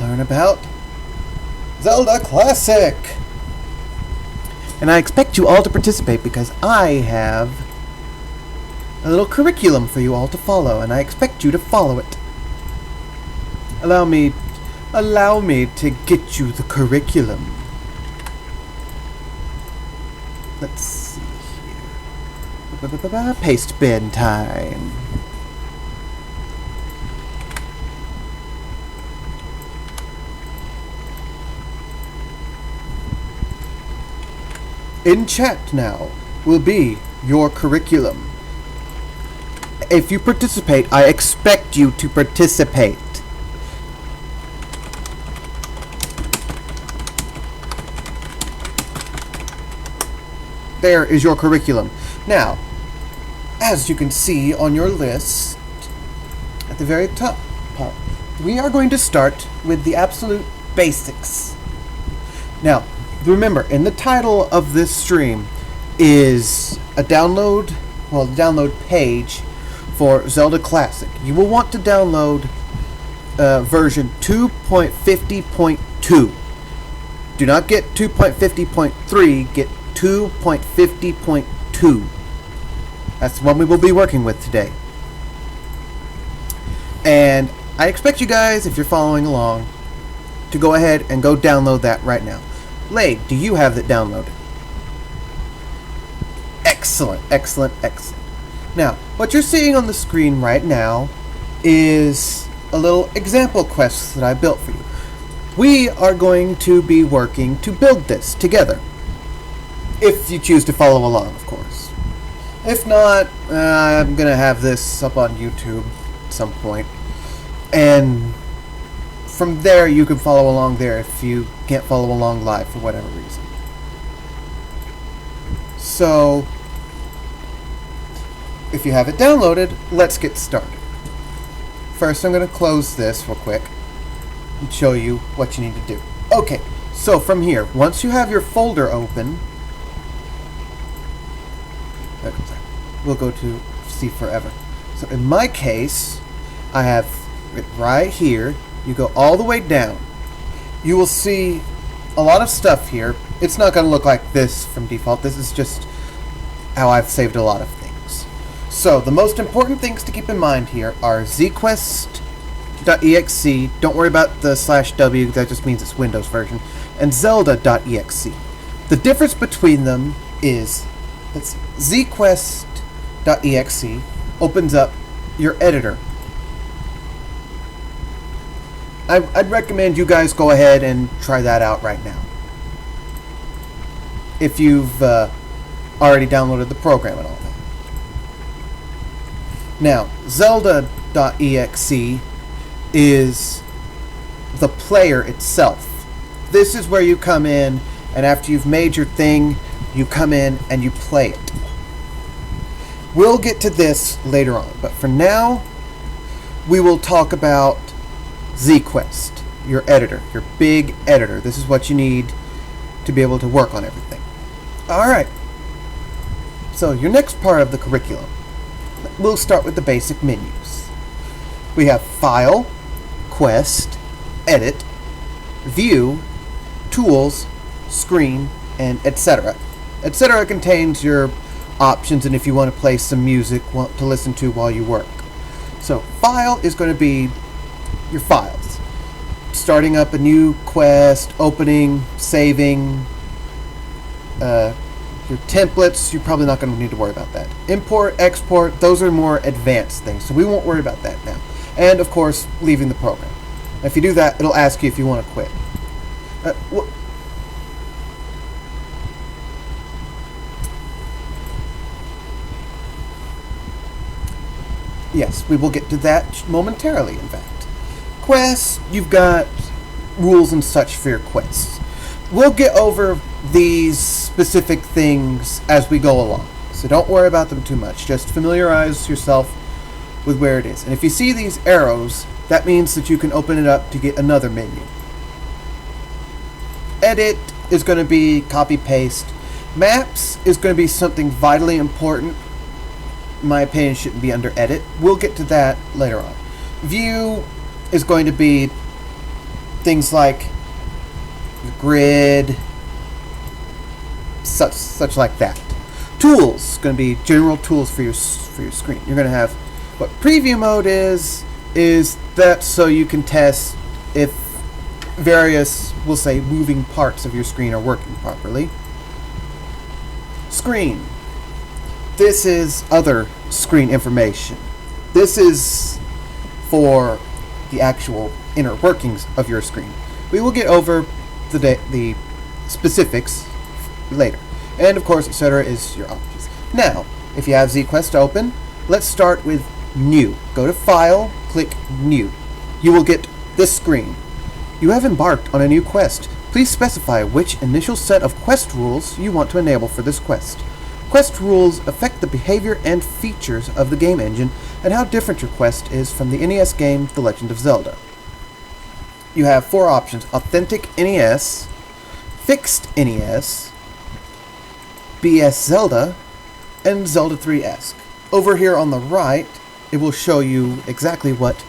learn about Zelda Classic. And I expect you all to participate because I have a little curriculum for you all to follow, and I expect you to follow it. Allow me to get you the curriculum. Let's see here. Paste bin time. In chat now will be your curriculum. If you participate, I expect you to participate. There is your curriculum. Now, as you can see on your list, at the very top part, we are going to start with the absolute basics. Now, remember, in the title of this stream is a download page for Zelda Classic. You will want to download version 2.50.2. Do not get 2.50.3, get 2.50.2. That's the one we will be working with today. And I expect you guys, if you're following along, to go ahead and go download that right now. Lade, do you have that downloaded? Excellent, excellent, excellent. Now, what you're seeing on the screen right now is a little example quest that I built for you. We are going to be working to build this together. If you choose to follow along, of course. If not, I'm going to have this up on YouTube at some point. And from there, you can follow along there if you can't follow along live for whatever reason. So, if you have it downloaded, let's get started. First, I'm going to close this real quick and show you what you need to do. Okay, so from here, once you have your folder open, we'll go to see forever. So in my case, I have it right here. You go all the way down. You will see a lot of stuff here. It's not going to look like this from default. This is just how I've saved a lot of things. So the most important things to keep in mind here are zquest.exe. Don't worry about the /w. That just means it's Windows version. And zelda.exe. The difference between them is that zquest.exe opens up your editor. I'd recommend you guys go ahead and try that out right now, if you've already downloaded the program and all that. Now, Zelda.exe is the player itself. This is where you come in, and after you've made your thing, you come in and you play it. We'll get to this later on, but for now, we will talk about zquest, your editor, your big editor. This is what you need to be able to work on everything. Alright, so your next part of the curriculum, we'll start with the basic menus. We have File, Quest, Edit, View, Tools, Screen, and etc. Etc. contains your options and if you want to play some music to listen to while you work. So File is going to be your files. Starting up a new quest, opening, saving, your templates, you're probably not going to need to worry about that. Import, export, those are more advanced things, so we won't worry about that now. And of course, leaving the program. If you do that, it'll ask you if you want to quit. Yes, we will get to that momentarily, in fact. Quests, you've got rules and such for your quests. We'll get over these specific things as we go along, so don't worry about them too much. Just familiarize yourself with where it is. And if you see these arrows, that means that you can open it up to get another menu. Edit is going to be copy-paste. Maps is going to be something vitally important. In my opinion, shouldn't be under edit. We'll get to that later on. View is going to be things like the grid, such like that. Tools, going to be general tools for your screen. You're going to have what preview mode is that so you can test if various, we'll say, moving parts of your screen are working properly. Screen. This is other screen information. This is for the actual inner workings of your screen. We will get over the specifics later. And of course, etc. is your options. Now, if you have ZQuest open, let's start with New. Go to File, click New. You will get this screen. You have embarked on a new quest. Please specify which initial set of quest rules you want to enable for this quest. Quest rules affect the behavior and features of the game engine and how different your quest is from the NES game The Legend of Zelda. You have 4 options: Authentic NES, Fixed NES, BS Zelda, and Zelda 3-esque. Over here on the right, it will show you exactly what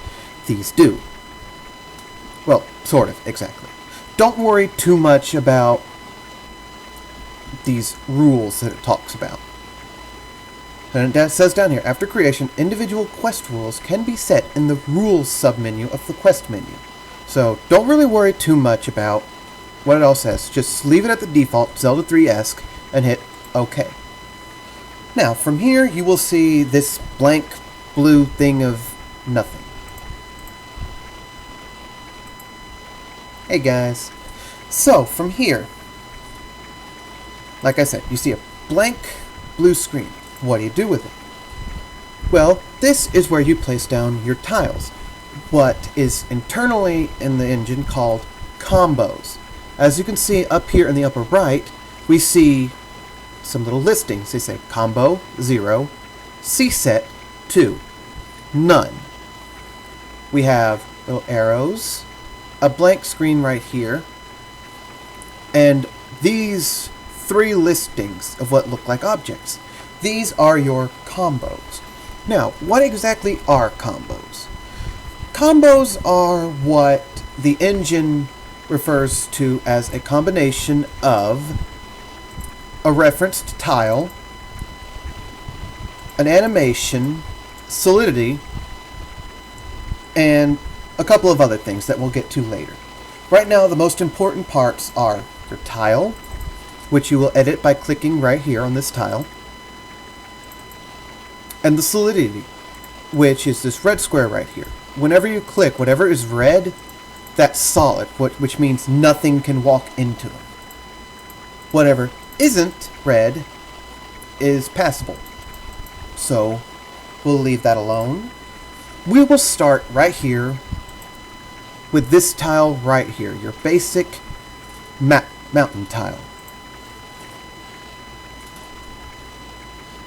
these do. Well, sort of, exactly. Don't worry too much about these rules that it talks about. And it says down here, after creation, individual quest rules can be set in the rules submenu of the quest menu. So don't really worry too much about what it all says. Just leave it at the default, Zelda 3-esque, and hit OK. Now, from here, you will see this blank blue thing of nothing. Hey guys. So, from here, like I said, you see a blank blue screen. What do you do with it? Well, this is where you place down your tiles. What is internally in the engine called combos. As you can see up here in the upper right, we see some little listings. They say combo 0, C-set 2, none. We have little arrows, a blank screen right here, and these 3 listings of what look like objects. These are your combos. Now, what exactly are combos? Combos are what the engine refers to as a combination of a referenced tile, an animation, solidity, and a couple of other things that we'll get to later. Right now, the most important parts are your tile, which you will edit by clicking right here on this tile, and the solidity, which is this red square right here. Whenever you click, whatever is red, that's solid, which means nothing can walk into them. Whatever isn't red is passable. So we'll leave that alone. We will start right here with this tile right here, your basic mountain tile.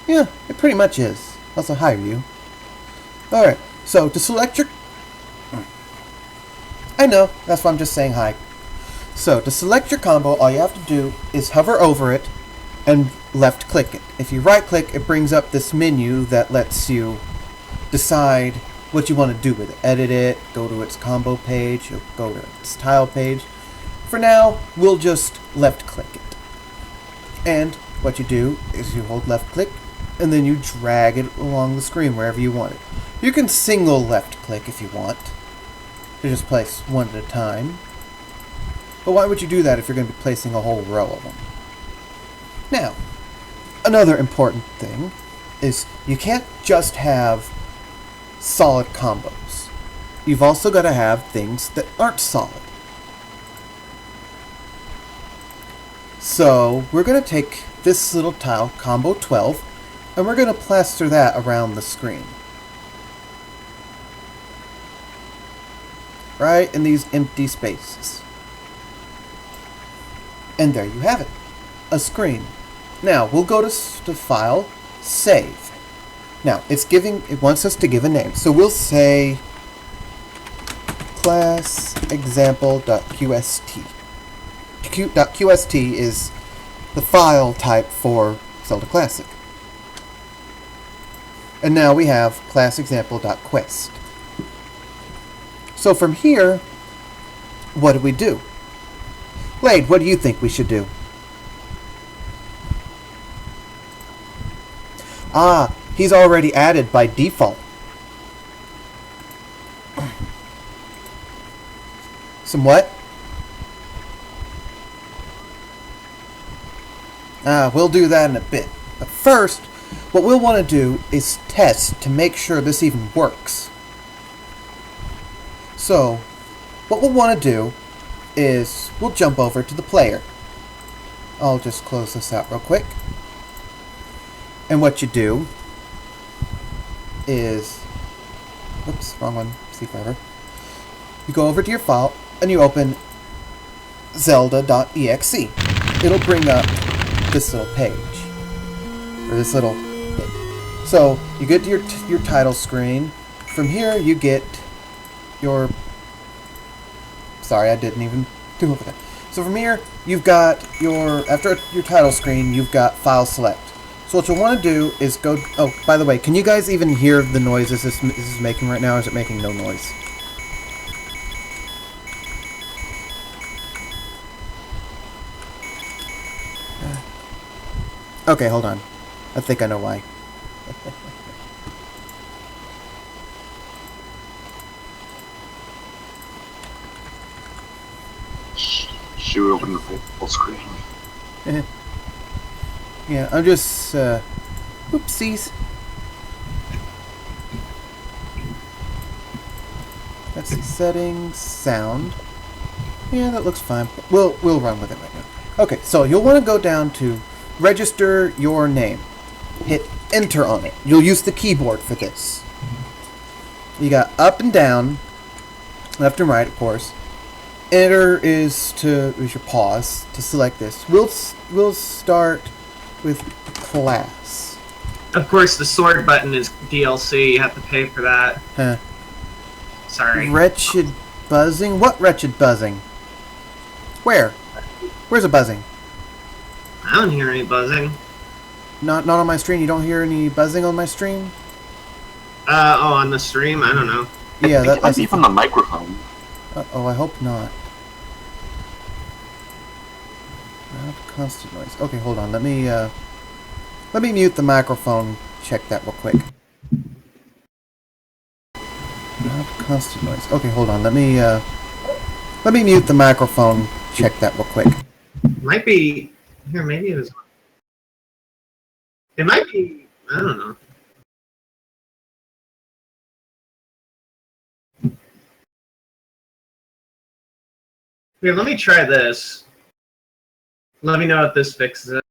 Yeah, it pretty much is. Also hire you. Alright, so to select your... I know, that's why I'm just saying hi. So, to select your combo, all you have to do is hover over it and left click it. If you right click, it brings up this menu that lets you decide what you want to do with it. Edit it, go to its combo page, or go to its tile page. For now, we'll just left click it. And what you do is you hold left click, and then you drag it along the screen wherever you want it. You can single left click if you want, to just place one at a time. But why would you do that if you're going to be placing a whole row of them? Now, another important thing is you can't just have solid combos. You've also got to have things that aren't solid. So, we're going to take this little tile, combo 12, and we're going to plaster that around the screen. Right in these empty spaces. And there you have it. A screen. Now, we'll go to File, Save. Now, it wants us to give a name. So we'll say class example.qst. .qst is the file type for Zelda Classic. And now we have class example.quest. So from here, what do we do? Blade, what do you think we should do? Ah, he's already added by default. Some what? We'll do that in a bit. But first, what we'll want to do is test to make sure this even works. So, what we'll want to do is we'll jump over to the player. I'll just close this out real quick. And what you do is, whoops, wrong one, see forever. You go over to your file and you open Zelda.exe. It'll bring up this little page, or this little thing. So you get to your title screen. From here you get your, sorry, I didn't even do it with that. So from here you've got your, after your title screen, you've got file select. So what you'll want to do is go, oh, by the way, can you guys even hear the noises this is making right now, or is it making no noise? Okay, hold on. I think I know why. Should we open the full screen? Yeah, I'm just, oopsies. Let's see, settings, sound. Yeah, that looks fine. We'll run with it right now. Okay, so you'll want to go down to register your name. Hit enter on it. You'll use the keyboard for this. You got up and down, left and right, of course. Enter is your pause to select this. We'll start with class. Of course, the sword button is DLC. You have to pay for that. Huh. Sorry. Wretched buzzing? What wretched buzzing? Where? Where's a buzzing? I don't hear any buzzing. Not on my stream. You don't hear any buzzing on my stream? Oh, on the stream? I don't know. Yeah, it might be from the microphone. Oh, I hope not. Not constant noise. Okay, hold on. Let me mute the microphone. Check that real quick. Not constant noise. Okay, hold on. Let me mute the microphone. Check that real quick. Might be here. Maybe it was. It might be. I don't know. Here, let me try this. Let me know if this fixes it.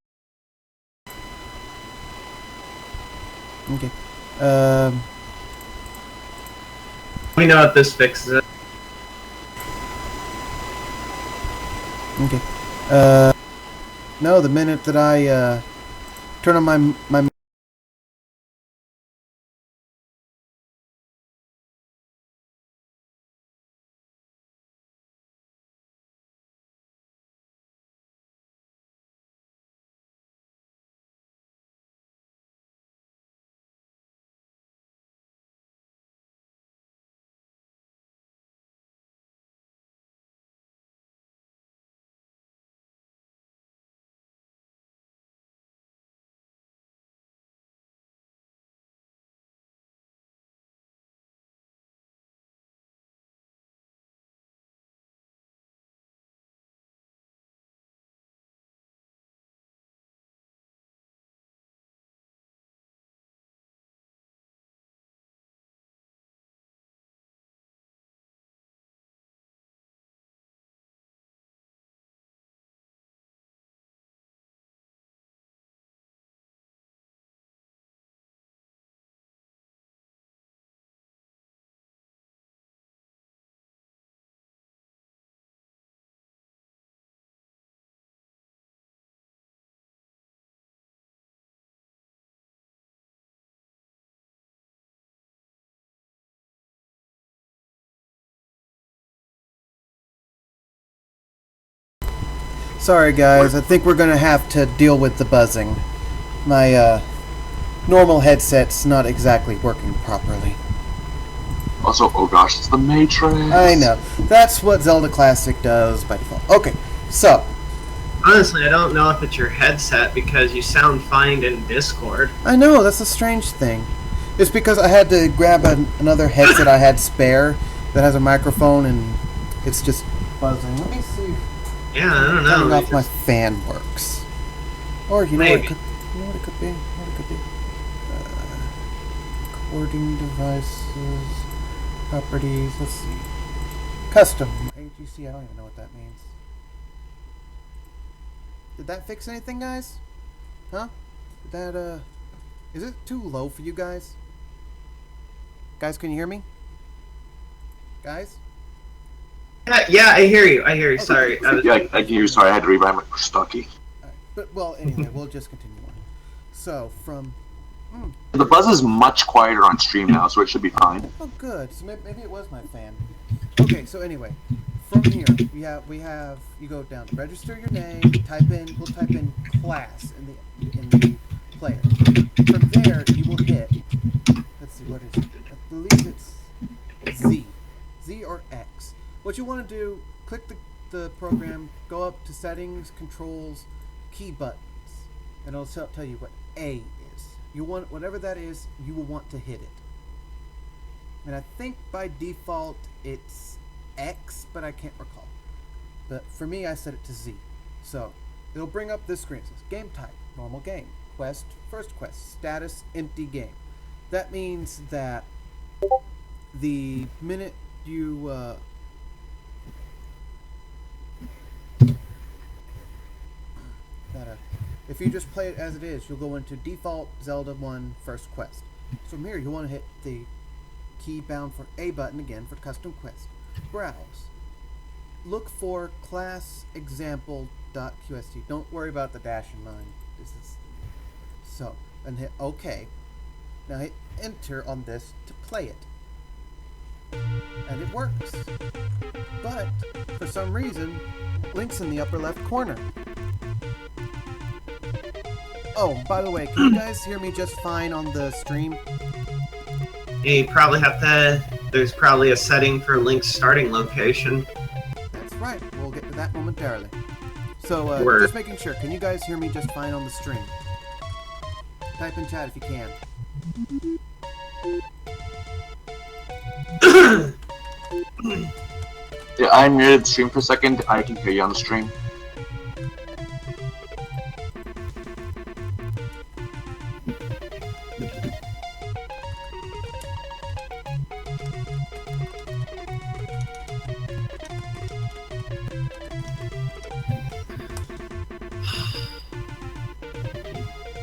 Okay. Let me know if this fixes it. Okay. No, the minute that I turn on my Sorry guys, I think we're gonna have to deal with the buzzing. My normal headset's not exactly working properly. Also, oh gosh, it's the Matrix. I know. That's what Zelda Classic does by default. Okay, so. Honestly, I don't know if it's your headset because you sound fine in Discord. I know, that's a strange thing. It's because I had to grab another headset I had spare that has a microphone and it's just buzzing. Let me see. Yeah, I don't know. Turning off my fan works. Or you know what it could, be? Recording devices, properties. Let's see. Custom AGC. I don't even know what that means. Did that fix anything, guys? Huh? Did that is it too low for you guys? Guys, can you hear me? Guys? Yeah, I hear you. Okay. Sorry. Yeah, I can hear you. Sorry, I had to rewind my Stocky. But, well, anyway, we'll just continue on. So, from... The buzz is much quieter on stream now, so it should be fine. Oh, good. So maybe it was my fan. Okay, so anyway, from here, we have you go down, register your name, we'll type in class in the player. From there, you will hit, let's see, what is it? I believe it's Z or X. What you want to do, click the program, go up to settings, controls, key buttons, and it'll tell you what A is. You want whatever that is, you will want to hit it. And I think by default it's X, but I can't recall. But for me, I set it to Z. So it'll bring up this screen. It says game type, normal game, quest, first quest, status, empty game. That means that the minute you if you just play it as it is, you'll go into default Zelda 1 first quest. So from here, you want to hit the key bound for A button again for custom quest. Browse. Look for class example.qst. Don't worry about the dash in mind. So, and hit OK. Now hit enter on this to play it. And it works. But for some reason, Link's in the upper left corner. Oh, by the way, can you guys hear me just fine on the stream? You probably have to... There's probably a setting for Link's starting location. That's right. We'll get to that momentarily. So, just making sure. Can you guys hear me just fine on the stream? Type in chat if you can. Yeah, I muted the stream for a second. I can hear you on the stream.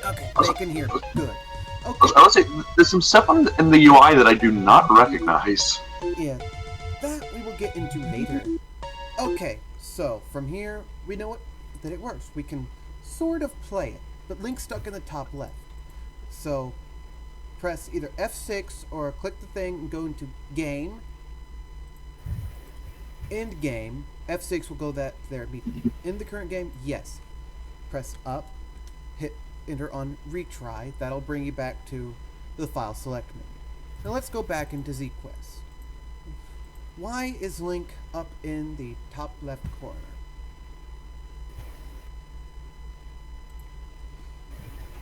Okay, they can hear me. Good. Okay. I would say there's some stuff in the UI that I do not recognize. Yeah, that we will get into later. Okay, so from here, we know that it works. We can sort of play it, but Link's stuck in the top left. So press either F6 or click the thing and go into Game, End Game. F6 will go there immediately. In the current game, yes. Press up, hit enter on retry. That'll bring you back to the file select menu. Now let's go back into ZQuest. Why is Link up in the top left corner?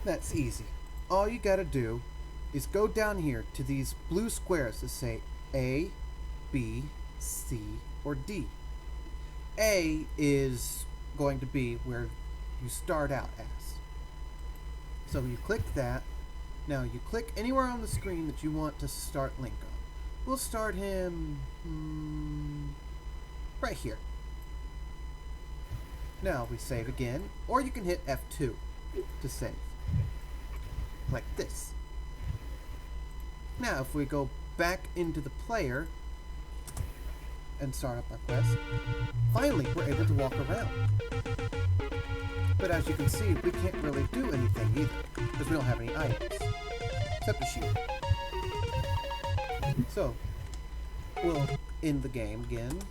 That's easy. All you gotta do is go down here to these blue squares that say A, B, C, or D. A is going to be where you start out as. So you click that. Now you click anywhere on the screen that you want to start Link on. We'll start him right here. Now we save again, or you can hit F2 to save. Like this. Now if we go back into the player and start up our quest, finally we're able to walk around. But as you can see, we can't really do anything either, because we don't have any items, except a shield. So, we'll end the game again,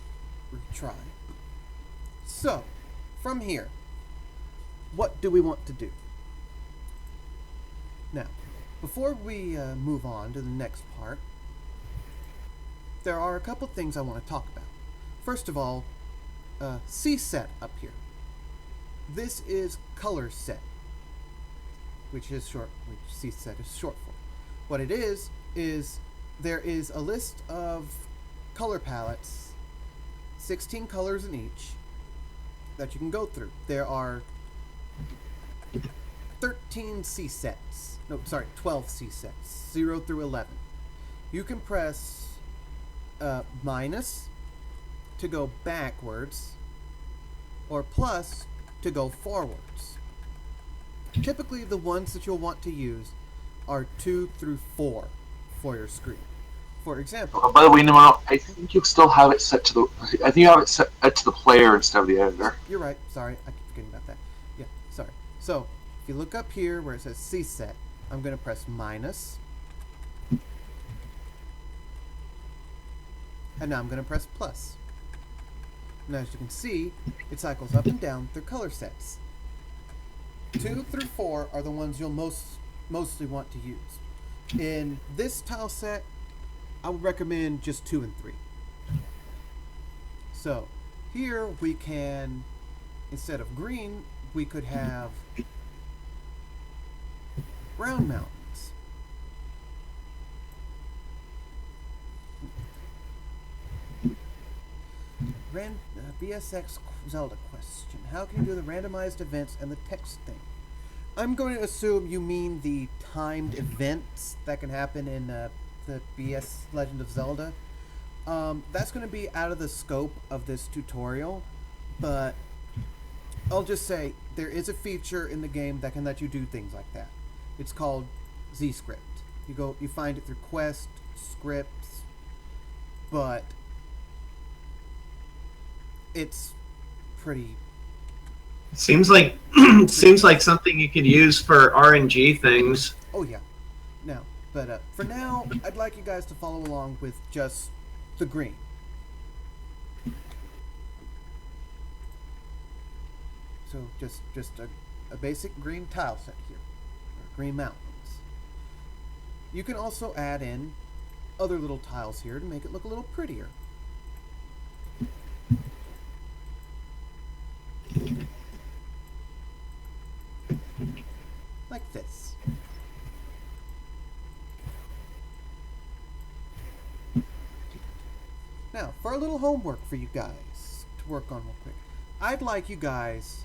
retry. So, from here, what do we want to do? Now, before we move on to the next part, there are a couple things I want to talk about. First of all, C set up here. This is color set, which C set is short for. What it is there is a list of color palettes, 16 colors in each, that you can go through. There are 13 C sets. No, sorry, 12 C sets, 0 through 11. You can press minus to go backwards, or plus to go forwards. Typically, the ones that you'll want to use are 2 through 4 for your screen. For example, by the way, no, I think you still have it set to the. I think you have it set to the player instead of the editor. You're right. Sorry, I keep forgetting about that. Yeah, sorry. So if you look up here where it says C set, I'm going to press minus, and now I'm going to press plus. Now, as you can see, it cycles up and down through color sets. 2 through 4 are the ones you'll mostly want to use. In this tile set, I would recommend just 2 and 3. So here we can, instead of green, we could have brown mountains. BSX Zelda question. How can you do the randomized events and the text thing? I'm going to assume you mean the timed events that can happen in the BS Legend of Zelda. That's going to be out of the scope of this tutorial, but I'll just say there is a feature in the game that can let you do things like that. It's called Z-Script. You find it through quest, scripts, but it's pretty. Seems like something you could use for RNG things. Oh yeah, no. But for now, I'd like you guys to follow along with just the green. So just a basic green tile set here, or green mountains. You can also add in other little tiles here to make it look a little prettier. Like this. Now, for a little homework for you guys to work on real quick, I'd like you guys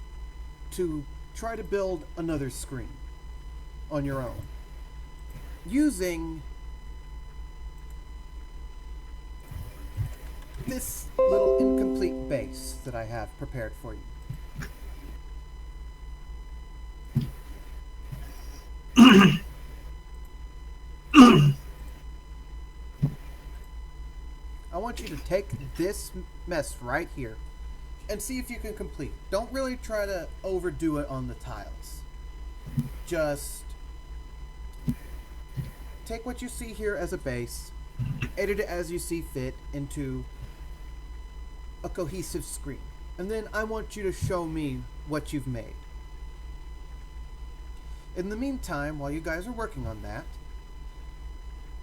to try to build another screen on your own using this little incomplete base that I have prepared for you. I want you to take this mess right here and see if you can complete. Don't really try to overdo it on the tiles. Just take what you see here as a base, edit it as you see fit into a cohesive screen. And then I want you to show me what you've made. In the meantime, while you guys are working on that,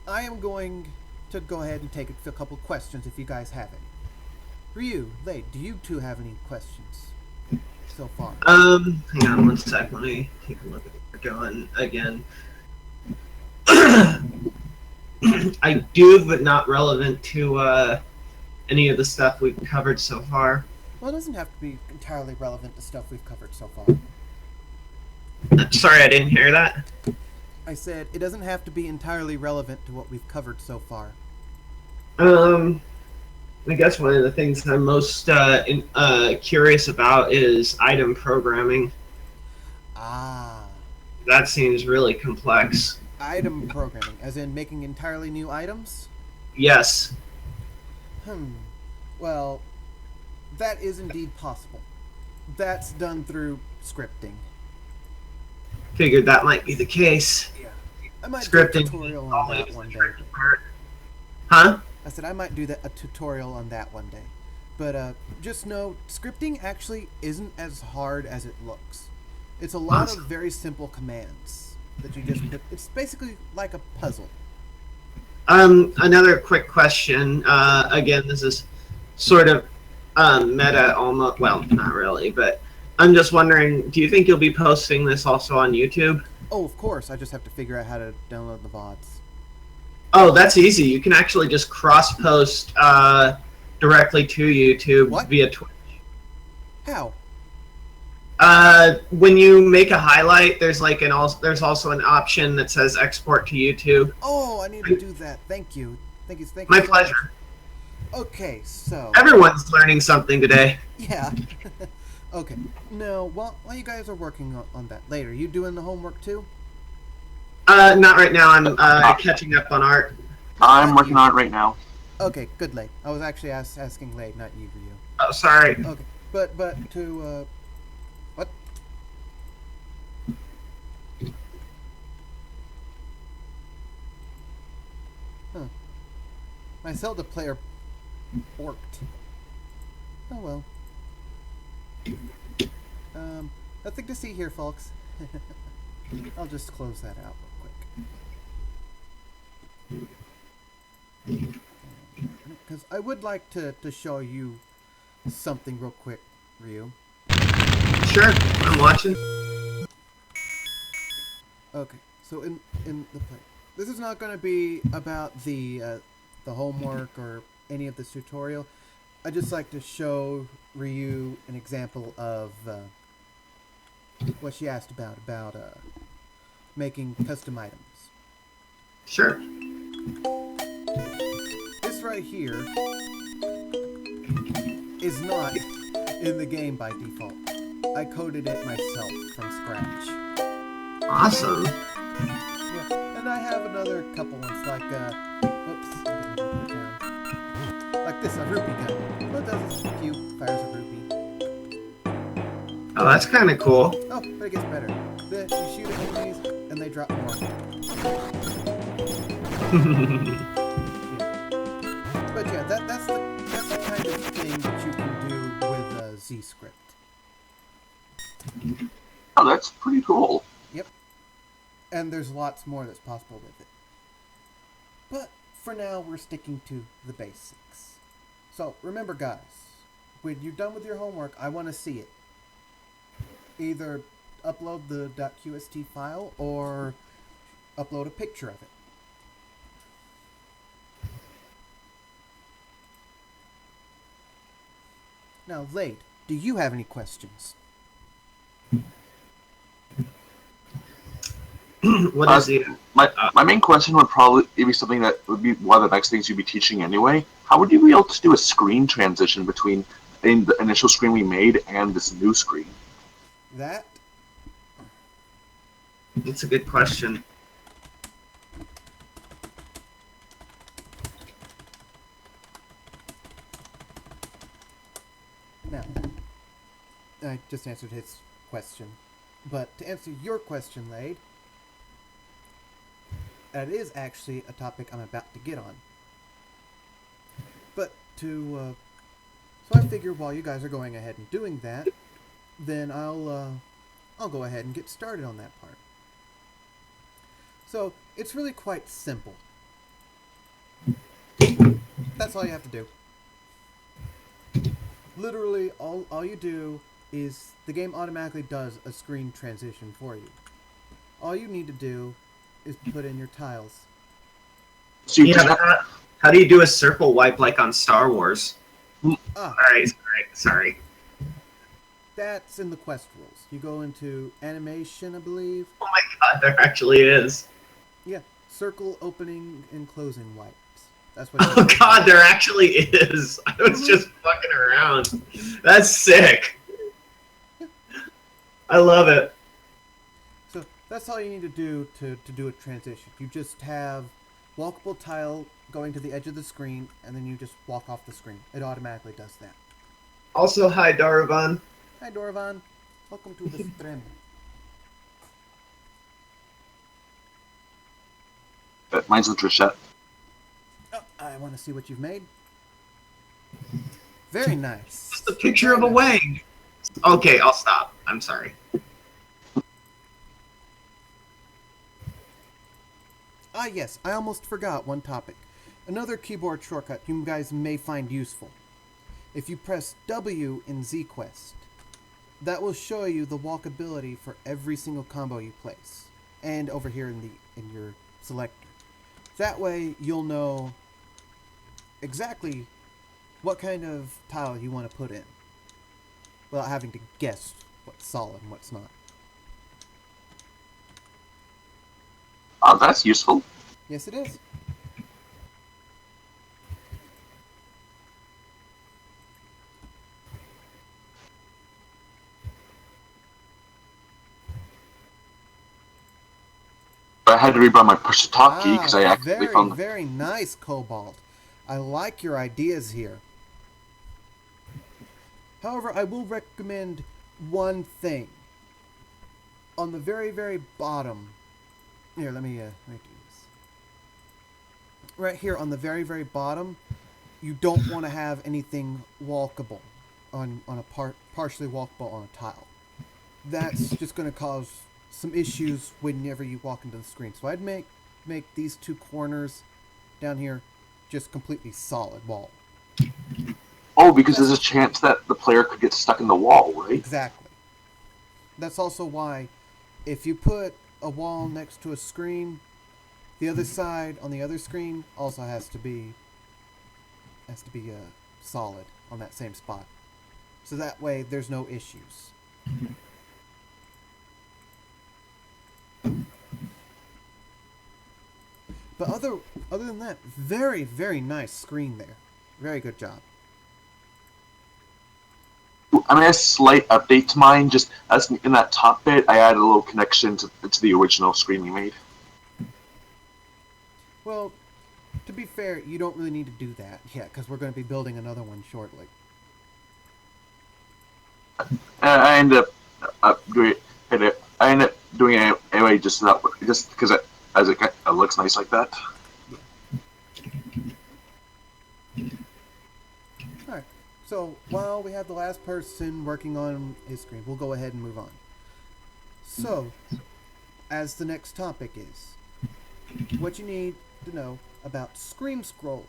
I am going to go ahead and take a couple questions if you guys have any. Ryu, Lade, do you two have any questions so far? Hang on one sec. Let me take a look at what we're doing again. I do, but not relevant to any of the stuff we've covered so far. Well, it doesn't have to be entirely relevant to stuff we've covered so far. Sorry, I didn't hear that. I said it doesn't have to be entirely relevant to what we've covered so far. I guess one of the things I'm most curious about is item programming. Ah. That seems really complex. Item programming, as in making entirely new items? Yes. Well, that is indeed possible. That's done through scripting. Figured that might be the case. Yeah. I might Scripting do a tutorial on that one day. Huh? I said I might do a tutorial on that one day. But just know, scripting actually isn't as hard as it looks. It's a lot of very simple commands that you just put. It's basically like a puzzle. Another quick question. Again, this is sort of meta, almost. Well, not really, but I'm just wondering. Do you think you'll be posting this also on YouTube? Oh, of course. I just have to figure out how to download the VODs. Oh, that's easy. You can actually just cross post directly to YouTube via Twitch. How? When you make a highlight, there's there's also an option that says export to YouTube. Oh, I need to do that. Thank you. Thank you. My pleasure. Okay, so Everyone's learning something today. yeah. Okay. No, while you guys are working on that later, you doing the homework too? Not right now. I'm catching up on art. I'm working on it right now. Okay, good, Lade. I was actually asking Lade, not you, Ryu. Oh, sorry. Okay, but to what? Huh. My Zelda player borked. Oh well. Nothing to see here, folks. I'll just close that out real quick. Because I would like to show you something real quick, Ryu. Sure, I'm watching. Okay, so in the play, this is not going to be about the homework or any of this tutorial. I just like to show Ryu an example of what she asked about making custom items. Sure. This right here is not in the game by default. I coded it myself from scratch. Awesome. Yeah, and I have another couple ones like whoops, I didn't put it down. Like this, a rupee gun. Well, it does it's cute, fires a rupee. Oh, that's kind of cool. Oh, but it gets better. You shoot at enemies and they drop more. But yeah, that's the kind of thing that you can do with Z-Script. Oh, that's pretty cool. Yep. And there's lots more that's possible with it. But for now, we're sticking to the basics. So remember, guys, when you're done with your homework, I want to see it. Either upload the .qst file or upload a picture of it. Now, Lade, do you have any questions? What is it? My main question would probably be something that would be one of the next things you'd be teaching anyway. How would you be able to do a screen transition between the initial screen we made and this new screen? That's a good question. Now, I just answered his question. But to answer your question, Lade, that is actually a topic I'm about to get on. But so I figure while you guys are going ahead and doing that, then I'll go ahead and get started on that part. So it's really quite simple. That's all you have to do. Literally, all you do is the game automatically does a screen transition for you. All you need to do is put in your tiles. So you how do you do a circle wipe like on Star Wars? Ah, Sorry. that's in the quest rules. You go into animation, I believe. Oh my god, there actually is. Yeah, circle opening and closing wipes. That's what. Oh god, there actually is. I was just fucking around. That's sick. I love it. So that's all you need to do to do a transition. You just have walkable tile going to the edge of the screen, and then you just walk off the screen. It automatically does that. Also, hi, Daravan. Hi, Dorvan. Welcome to the stream. Mine's with Trishette. Oh, I want to see what you've made. Very nice. It's the picture of a wang. Okay, I'll stop. I'm sorry. Ah, yes, I almost forgot one topic. Another keyboard shortcut you guys may find useful. If you press W in ZQuest, that will show you the walkability for every single combo you place, and over here in your selector. That way, you'll know exactly what kind of tile you want to put in, without having to guess what's solid and what's not. Oh, that's useful. Yes, it is. I had to rebrand my push-to-talk because I accidentally very, found. very nice, Cobalt. I like your ideas here. However, I will recommend one thing. On the very, very bottom. Here, let me do this. Right here on the very, very bottom, you don't want to have anything walkable on a partially walkable on a tile. That's just going to cause some issues whenever you walk into the screen. So I'd make these two corners down here just completely solid wall. Oh, because there's a chance that the player could get stuck in the wall, right? Exactly. That's also why if you put a wall next to a screen, the other side on the other screen also has to be solid on that same spot. So that way there's no issues. But other than that, very, very nice screen there. Very good job. I mean, a slight update to mine. Just as in that top bit, I added a little connection to the original screen we made. Well, to be fair, you don't really need to do that yet, because we're going to be building another one shortly. I ended up doing it. I ended up doing it anyway, just because it looks nice like that. Alright, so while we have the last person working on his screen, we'll go ahead and move on. So, as the next topic is, what you need to know about screen scrolling.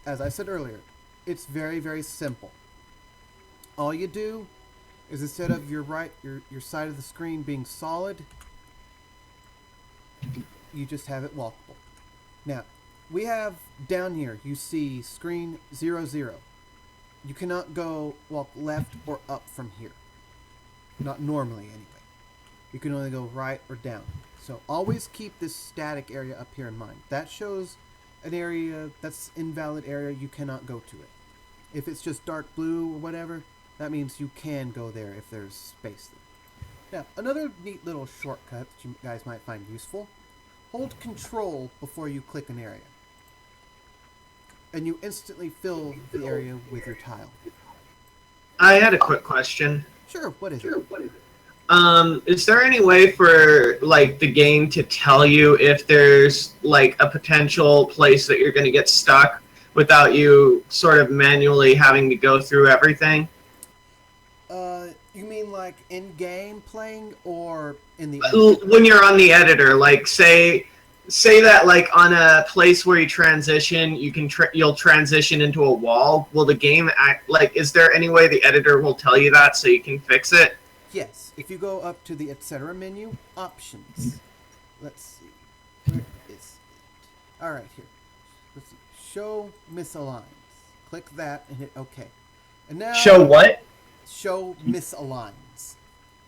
As I said earlier, it's very, very simple. All you do is instead of your side of the screen being solid, you just have it walkable. Now, we have down here, you see screen 0, 0. You cannot walk left or up from here. Not normally, anyway. You can only go right or down. So always keep this static area up here in mind. That shows an area that's invalid area, you cannot go to it. If it's just dark blue or whatever, that means you can go there if there's space there. Now, another neat little shortcut that you guys might find useful. Hold Control before you click an area. And you instantly fill the area with your tile. I had a quick question. Sure, what is it? Is there any way for like the game to tell you if there's like a potential place that you're going to get stuck without you sort of manually having to go through everything? You mean like in-game playing or in the When you're on the editor, like say that like on a place where you transition, you'll transition into a wall. Will the game act like? Is there any way the editor will tell you that so you can fix it? Yes, if you go up to the etc. menu, options. Let's see. Where is it? Alright, here. Let's see. Show misaligns. Click that and hit OK. And now Show what? Show misaligns.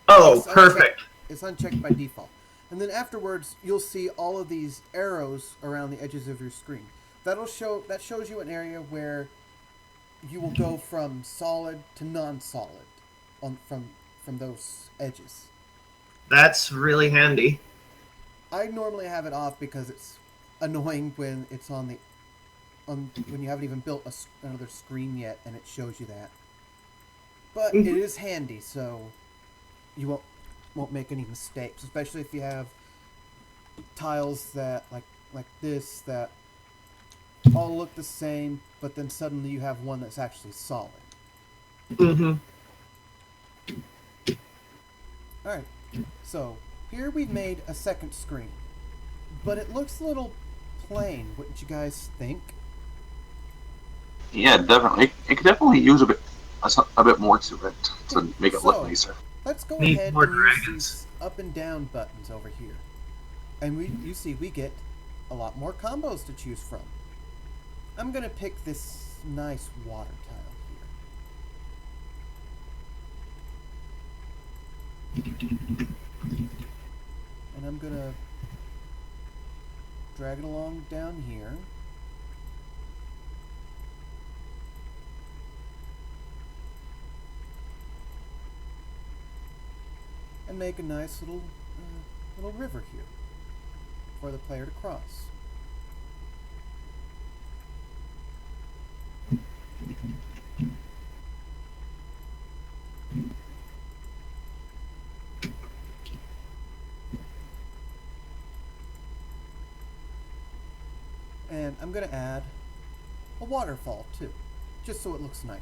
Oh, perfect. It's unchecked by default. And then afterwards, you'll see all of these arrows around the edges of your screen. That shows you an area where you will go from solid to non-solid from those edges. That's really handy. I normally have it off because it's annoying when it's when you haven't even built another screen yet and it shows you that. But it is handy, so you won't make any mistakes, especially if you have tiles that like this that all look the same, but then suddenly you have one that's actually solid. Mm-hmm. Alright, so here we've made a second screen. but it looks a little plain, wouldn't you guys think? Yeah, definitely. It could definitely use a bit more to it to make it look So, nicer. let's go Need ahead more and use dragons. these up and down buttons over here. And you see we get a lot more combos to choose from. I'm gonna pick this nice water tile here. And I'm gonna drag it along down here. And make a nice little river here for the player to cross. And I'm going to add a waterfall too, just so it looks nice.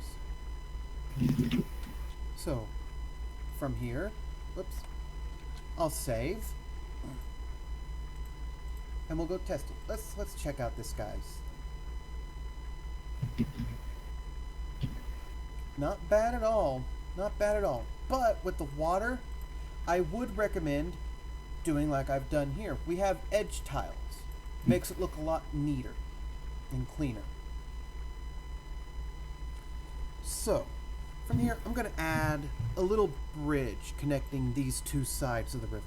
So, from here, whoops, I'll save, and we'll go test it. Let's check out this guy's. Not bad at all. Not bad at all. But with the water, I would recommend doing like I've done here. We have edge tiles. Makes it look a lot neater and cleaner. So, from here, I'm going to add a little bridge connecting these two sides of the river.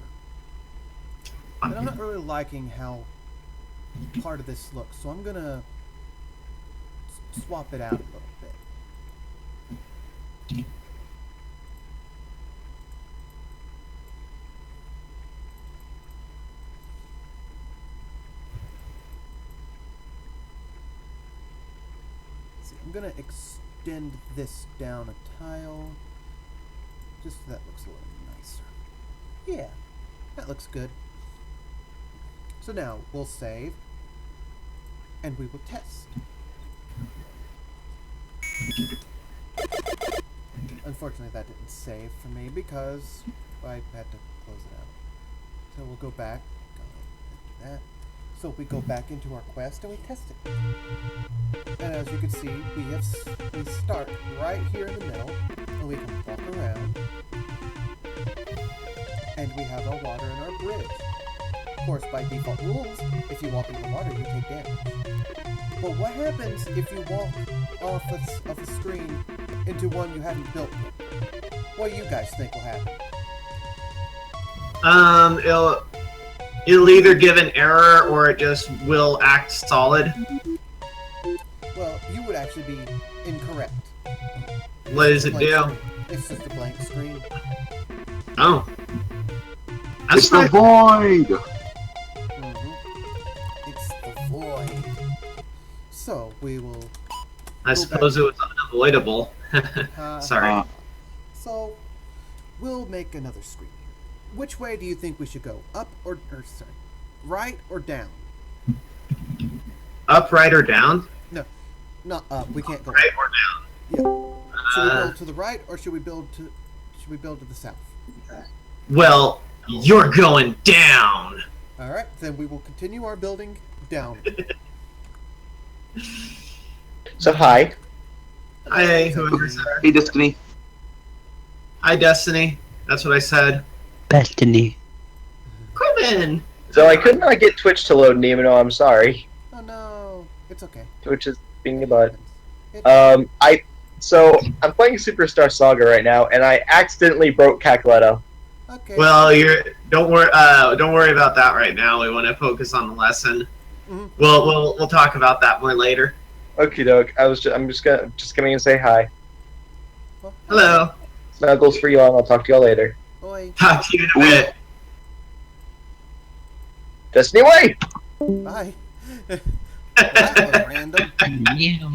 And I'm not really liking how part of this looks, so I'm going to swap it out a little bit. See, I'm going to extend this down a tile, just so that looks a little nicer. Yeah, that looks good. So now we'll save, and we will test. Unfortunately, that didn't save for me because I had to close it out. So we'll go back, go into that. So we go back into our quest and we test it. And as you can see, we start right here in the middle, and we can walk around, and we have our water and our bridge. Of course, by default rules, if you walk into the water, you take damage. But what happens if you walk off of a screen into one you haven't built yet? What do you guys think will happen? It'll either give an error or it just will act solid. Well, you would actually be incorrect. What does it do? Screen. It's just a blank screen. Oh. It's the void! It's the void. So, we will... I suppose it was unavoidable. Sorry. So, we'll make another screen here. Which way do you think we should go? Up or sorry, right or down? Up, right, or down? No, not up. We can't go Right up. or down? Yeah. Should we build to the right or should we build to the south? Well, you're going down. All right, then we will continue our building down. So hi. Hi, whoever's there. Hey, Destiny. Hi, Destiny. That's what I said. Destiny. Quibin! So I could not get Twitch to load, Nemo. I'm sorry. Oh no, it's okay. Twitch is being a butt. It- I'm playing Superstar Saga right now, and I accidentally broke Cacletto. Okay. Well, don't worry about that right now. We want to focus on the lesson. Mhm. We'll talk about that more later. Okie doke. I'm just coming and say hi. Well, Hello. Snuggles for y'all, and I'll talk to y'all later. Oi. Talk to you in a bit. Destiny way. Bye. That was random. Yeah.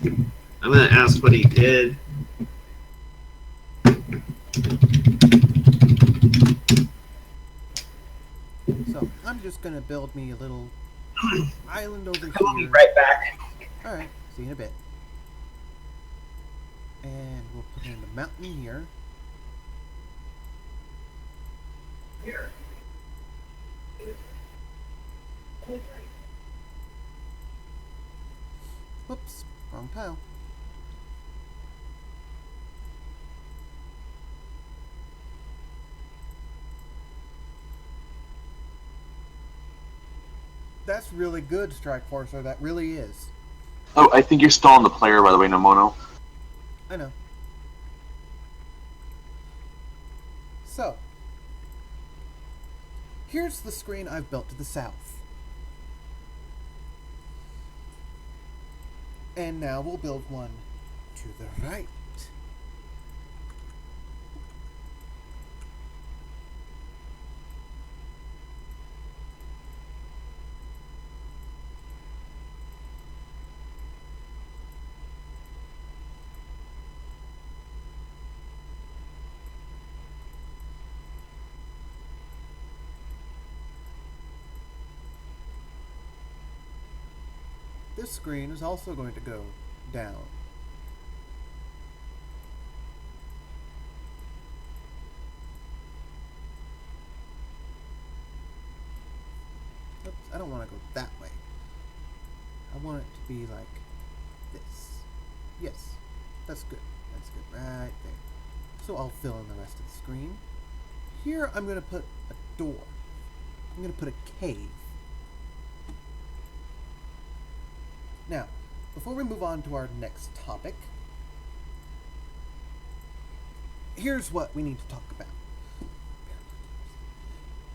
I'm gonna ask what he did. So I'm just gonna build me a little island over I'll be here. right back. All right. See you in a bit. And we'll put in the mountain here. Whoops, wrong tile. That's really good, Strike Forcer. That really is. Oh, I think you're still on the player, by the way, Nomono. I know. So, here's the screen I've built to the south. And now we'll build one to the right. This screen is also going to go down. Oops, I don't want to go that way. I want it to be like this. Yes, that's good. That's good right there. So I'll fill in the rest of the screen. Here I'm going to put a door. I'm going to put a cave. Now, before we move on to our next topic, here's what we need to talk about.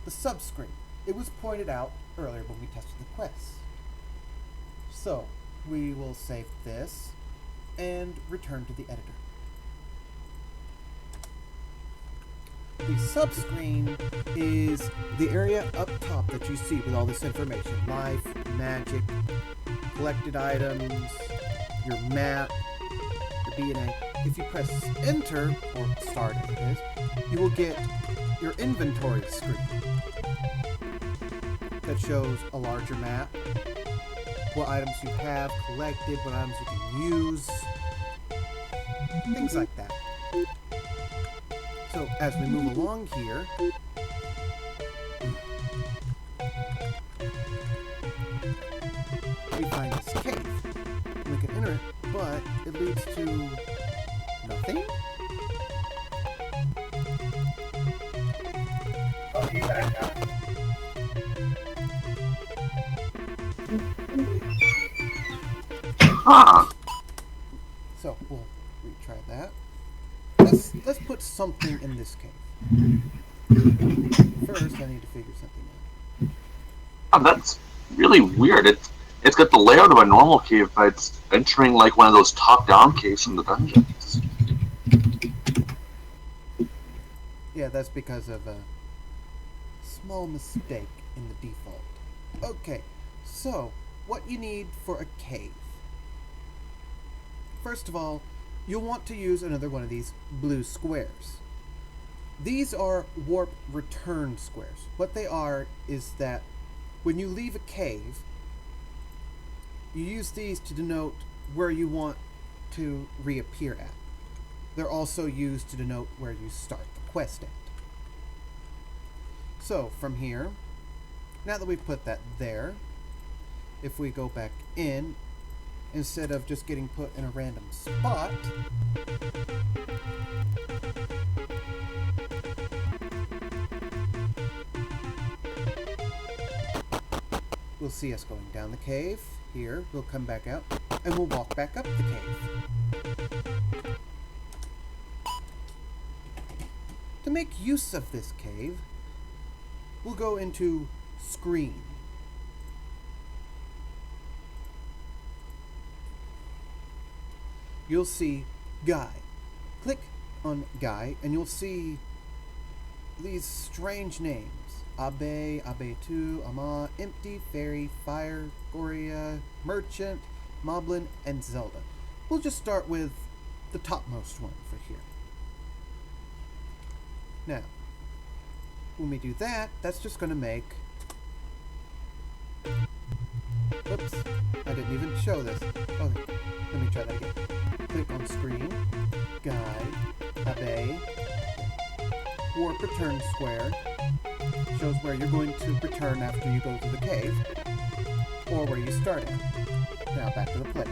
The subscreen. It was pointed out earlier when we tested the quest. So, we will save this and return to the editor. The subscreen is the area up top that you see with all this information. Life, magic, collected items, your map, your DNA. If you press enter, or start as it is, you will get your inventory screen that shows a larger map, what items you have collected, what items you can use, things like that. So as we move along here, we find this cave. We can enter it, but it leads to nothing. Ah, So we'll retry that. Let's put something in this cave. First, I need to figure something out. oh, that's really weird. It's got the layout of a normal cave, but it's entering like one of those top-down caves from the dungeons. Yeah, that's because of a small mistake in the default. Okay, so what you need for a cave. First of all, you'll want to use another one of these blue squares. These are warp return squares. What they are is that when you leave a cave, you use these to denote where you want to reappear at. They're also used to denote where you start the quest at. So from here, now that we've put that there, if we go back in, instead of just getting put in a random spot, we'll see us going down the cave. Here, we'll come back out, and we'll walk back up the cave. To make use of this cave, we'll go into Screen. You'll see Guy. Click on Guy, and you'll see these strange names. Abe, Abe2, Ama, Empty, Fairy, Fire, Goria, Merchant, Moblin, and Zelda. We'll just start with the topmost one for here. Now, when we do that, that's just going to make... Oops, I didn't even show this. Oh, let me try that again. Click on Screen, Guy, Abe, Warp Return Square, Shows where you're going to return after you go to the cave, or where you started. Now back to the play.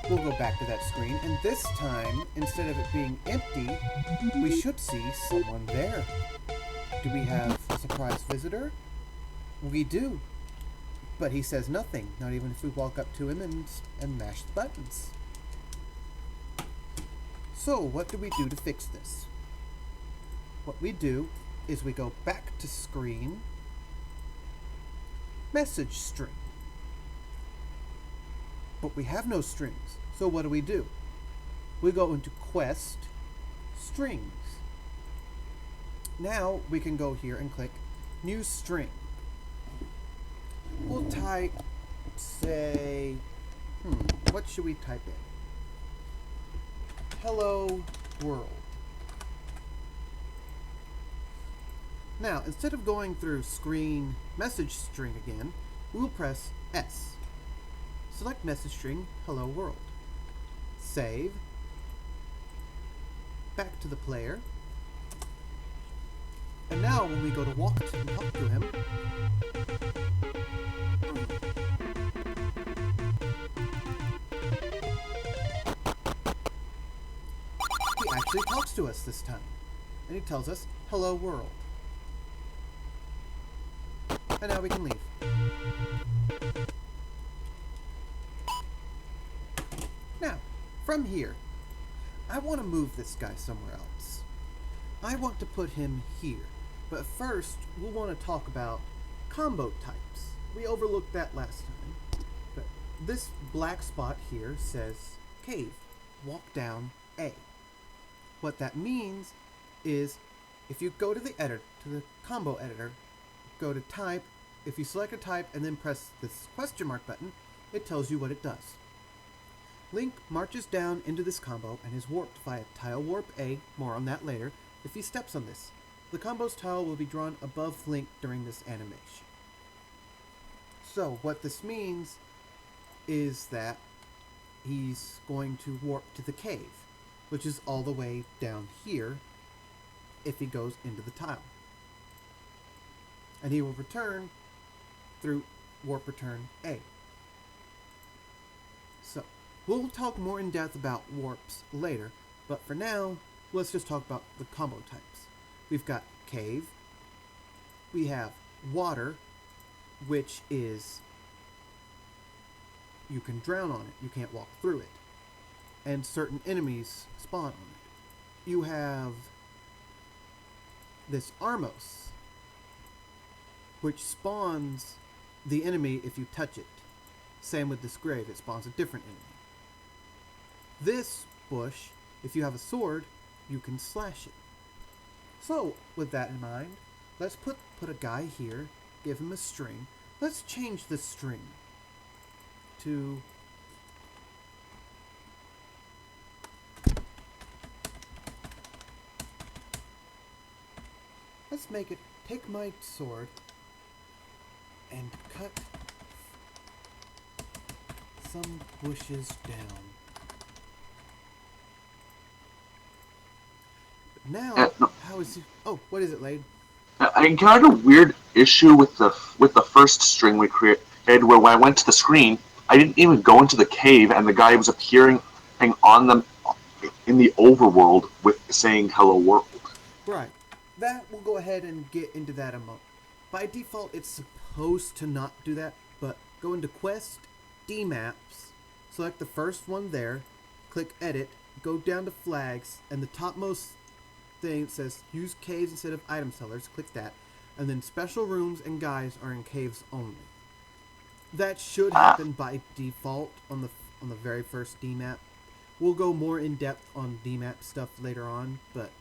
We'll go back to that screen, and this time, instead of it being empty, we should see someone there. Do we have a surprise visitor? We do. But he says nothing, not even if we walk up to him and mash the buttons. So, what do we do to fix this? What we do is we go back to screen, message string. But we have no strings, so what do? We go into quest, strings. Now we can go here and click new string. We'll type, say, what should we type in? Hello world. Now, instead of going through screen message string again, we'll press S. Select message string, hello world. Save. Back to the player. And now when we go to walk and talk to him, he actually talks to us this time. And he tells us, hello world. And now we can leave. Now, from here, I want to move this guy somewhere else. I want to put him here. But first, we'll want to talk about combo types. We overlooked that last time. But this black spot here says cave. Walk down A. What that means is if you go to the editor, to the combo editor, go to type, if you select a type and then press this question mark button, it tells you what it does. Link marches down into this combo and is warped via tile warp A, more on that later, if he steps on this. The combo's tile will be drawn above Link during this animation. So what this means is that he's going to warp to the cave, which is all the way down here if he goes into the tile. And he will return through warp return A. So, we'll talk more in depth about warps later, but for now, let's just talk about the combo types. We've got cave, we have water, which is you can drown on it, you can't walk through it, and certain enemies spawn on it. You have this Armos, which spawns the enemy if you touch it. Same with this grave, it spawns a different enemy. This bush, if you have a sword, you can slash it. So, with that in mind, let's put a guy here, give him a string. Let's change the string to let's make it take my sword and cut some bushes down. Now, how is he? Oh, what is it, Lade? I encountered a weird issue with the first string we created, where when I went to the screen, I didn't even go into the cave, and the guy was appearing on them in the overworld with saying "Hello World." Right. That we'll go ahead and get into that a moment. By default, it's supposed to not do that, but go into Quest, D-Maps, select the first one there, click Edit, go down to Flags, and the topmost thing says Use Caves instead of Item Sellers, click that, and then Special Rooms and Guides are in Caves only. That should happen by default on the very first D-Map. We'll go more in depth on D-Map stuff later on, but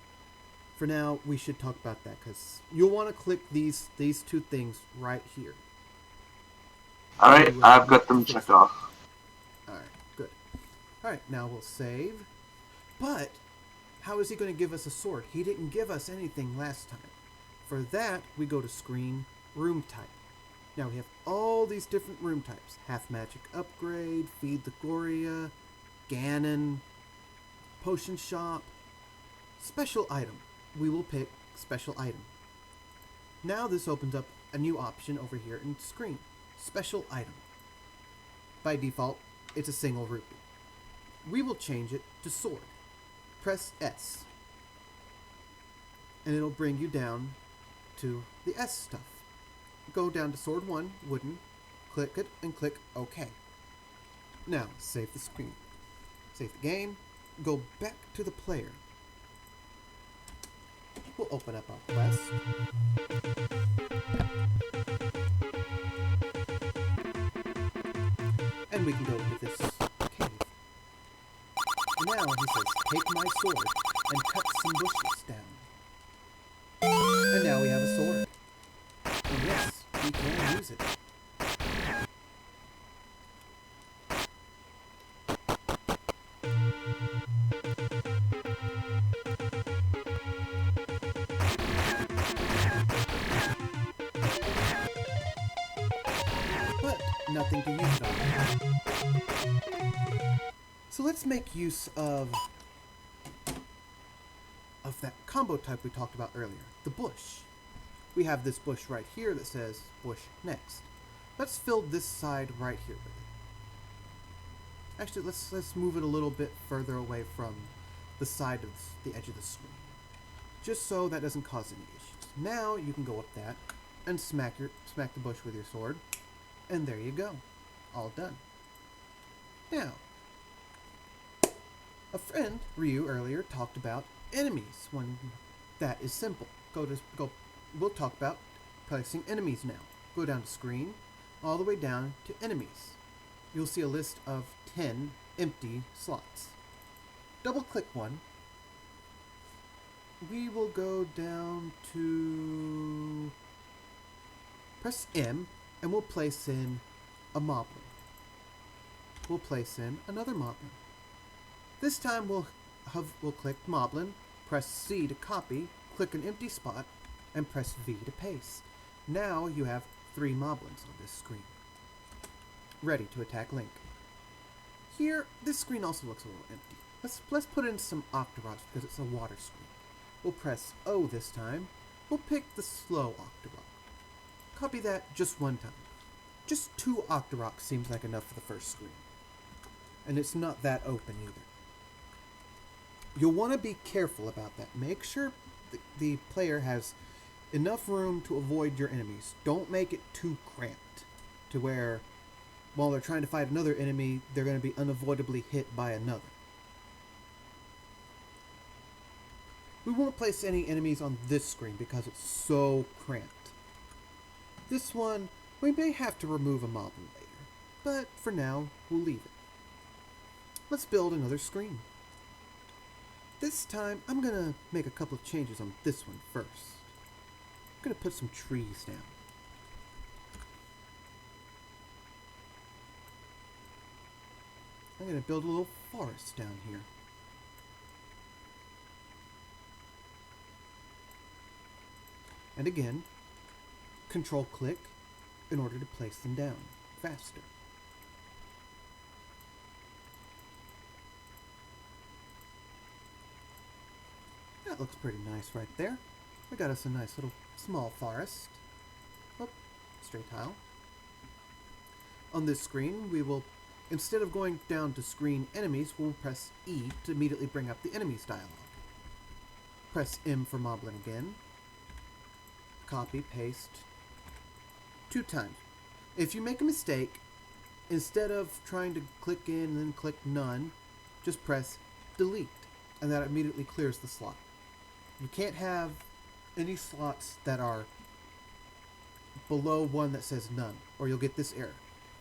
for now, we should talk about that, because you'll want to click these two things right here. Alright, I've got them checked off. Alright, good. Alright, now we'll save. But, how is he going to give us a sword? He didn't give us anything last time. For that, we go to Screen, Room Type. Now we have all these different room types. Half Magic Upgrade, Feed the Gloria, Ganon, Potion Shop, Special item. We will pick special item. Now this opens up a new option over here in the screen. Special item. By default, it's a single rupee. We will change it to sword. Press S. And it'll bring you down to the S stuff. Go down to sword 1, wooden, click it, and click OK. Now, save the screen. Save the game. Go back to the player. We'll open up our quest. And we can go to this cave. Now he says, take my sword and cut some bushes down. And now we have a sword. And yes, we can use it. But nothing to use it on. So let's make use of that combo type we talked about earlier, the bush. We have this bush right here that says bush next. Let's fill this side right here with it. Actually, let's move it a little bit further away from the side of the edge of the screen, just so that doesn't cause any issues. Now you can go up that and smack the bush with your sword, and there you go, all done. Now, a friend, Ryu, earlier talked about enemies. When that is simple. We'll talk about placing enemies now. Go down to screen, all the way down to enemies. You'll see a list of 10 empty slots. Double click one. We will go down to press M, and we'll place in a moblin. We'll place in another moblin. This time we'll click moblin, press C to copy, click an empty spot, and press V to paste. Now you have 3 moblins on this screen, ready to attack Link. Here, this screen also looks a little empty. Let's put in some Octoroks because it's a water screen. We'll press O this time. We'll pick the slow Octorok. Copy that just one time. Just 2 Octoroks seems like enough for the first screen. And it's not that open either. You'll want to be careful about that. Make sure the player has enough room to avoid your enemies. Don't make it too cramped to where, while they're trying to fight another enemy, they're going to be unavoidably hit by another. We won't place any enemies on this screen because it's so cramped. This one, we may have to remove a moblin later, but for now, we'll leave it. Let's build another screen. This time, I'm going to make a couple of changes on this one first. I'm going to put some trees down. I'm going to build a little forest down here. And again, control click in order to place them down faster. That looks pretty nice right there. We got us a nice little small forest. Oh, straight tile. On this screen, we will, instead of going down to screen enemies, we'll press E to immediately bring up the enemies dialog. Press M for moblin again. Copy, paste 2 times. If you make a mistake, instead of trying to click in and then click none, just press delete, and that immediately clears the slot. You can't have any slots that are below one that says none, or you'll get this error.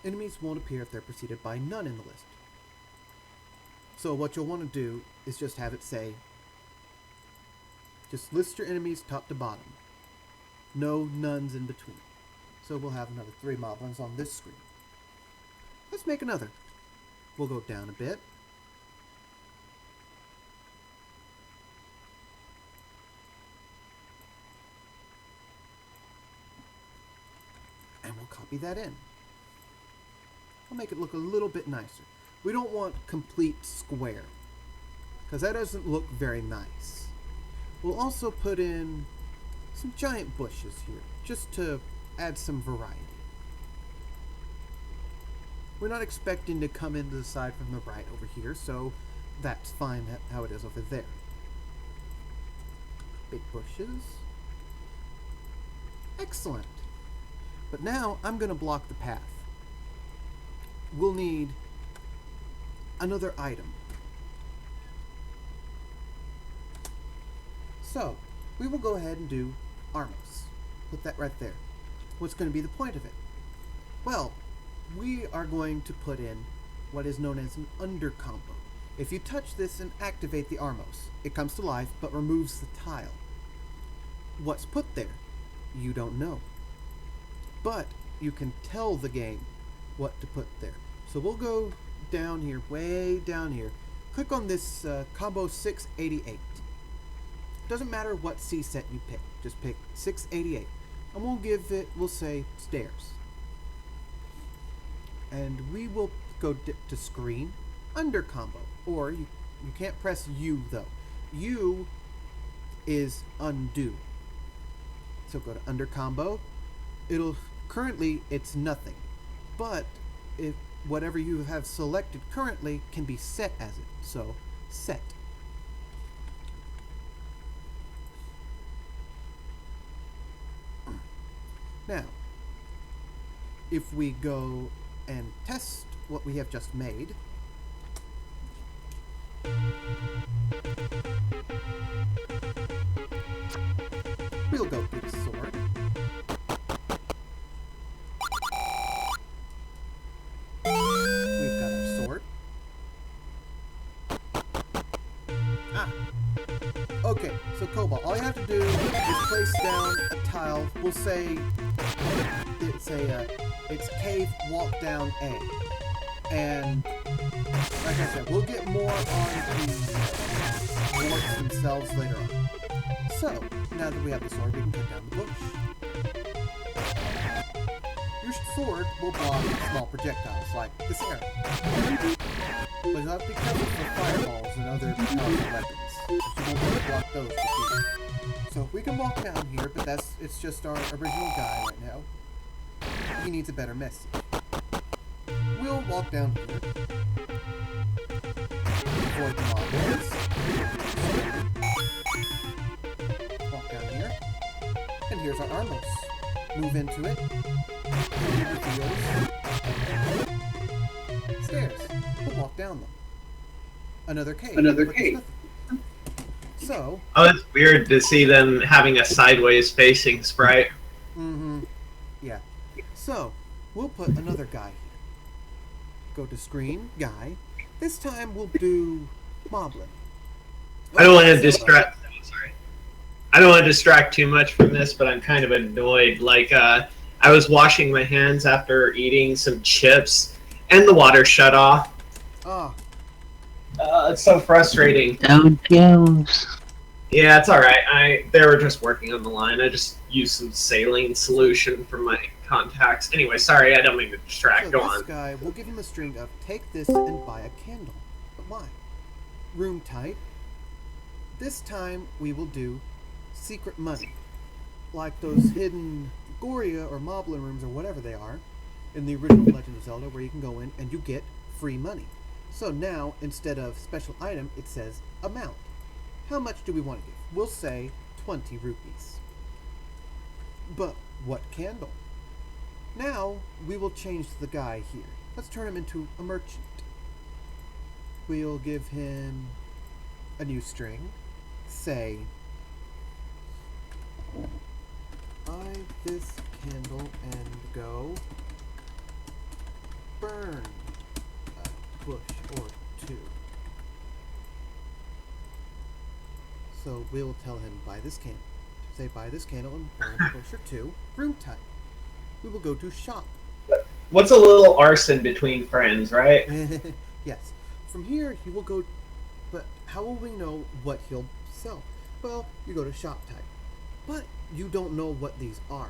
Enemies won't appear if they're preceded by none in the list. So what you'll want to do is just have it say, just list your enemies top to bottom. No nuns in between. So we'll have another 3 moblins on this screen. Let's make another. We'll go down a bit. And we'll copy that in. We'll make it look a little bit nicer. We don't want complete square, because that doesn't look very nice. We'll also put in some giant bushes here, just to add some variety. We're not expecting to come into the side from the right over here, so that's fine how it is over there. Big bushes. Excellent. But now I'm going to block the path. We'll need another item. So, we will go ahead and do Armos. Put that right there. What's going to be the point of it? Well, we are going to put in what is known as an under combo. If you touch this and activate the Armos, it comes to life but removes the tile. What's put there? You don't know. But you can tell the game what to put there. So we'll go down here, way down here. Click on this combo 688. Doesn't matter what C set you pick, just pick 688. And we'll say stairs. And we will go to screen, under combo. Or you can't press U though. U is undo. So go to under combo. Currently it's nothing. But if whatever you have selected currently can be set as it. So set. Now, if we go and test what we have just made, we'll go to the sword. We've got our sword. Okay, so Cobalt, all you have to do is place down a tile. We'll say it's cave walk down A. And like I said, we'll get more on the warts themselves later on. So, now that we have the sword, we can cut down the bush. Your sword will block small projectiles like this arrow. But you'll have to be careful for fireballs and other powerful weapons. So you won't be able to block those with these. So we can walk down here, but it's just our original guy right now. He needs a better message. We'll walk down here. Avoid the mobs. Walk down here. And here's our Armos. Move into it. Stairs. We'll walk down them. Another cave. So. Oh, it's weird to see them having a sideways facing sprite. Mm-hmm. Yeah. So, we'll put another guy here. Go to screen, guy. This time we'll do Moblin. I don't want to distract. Sorry. I don't want to distract too much from this, but I'm kind of annoyed. Like, I was washing my hands after eating some chips, and the water shut off. Oh. It's so frustrating. Oh, Jones. Yeah, it's alright. They were just working on the line. I just used some saline solution for my contacts. Anyway, sorry, I don't mean to distract. So Go this on. guy, we'll give him a string of take this and buy a candle. But why? Room type. This time we will do secret money. Like those hidden Goria or Moblin rooms or whatever they are in the original Legend of Zelda, where you can go in and you get free money. So now, instead of special item, it says amount. How much do we want to give? We'll say 20 rupees. But what candle? Now, we will change the guy here. Let's turn him into a merchant. We'll give him a new string. Say, buy this candle and go burn a bush or two. So we'll tell him buy this candle. Say buy this candle and burn a bush or two. Room type. We will go to shop. What's a little arson between friends, right? Yes. From here, he will go... But how will we know what he'll sell? Well, you go to shop type. But you don't know what these are.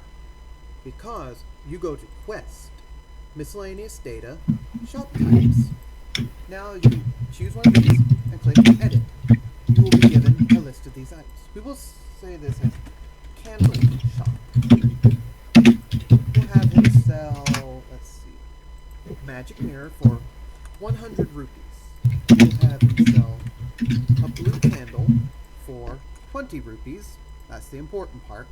Because you go to quest, miscellaneous data, shop types. Now you can choose one of these and click edit. You will be given a list of these items. We will 100 rupees. We'll have him sell a blue candle for 20 rupees. That's the important part.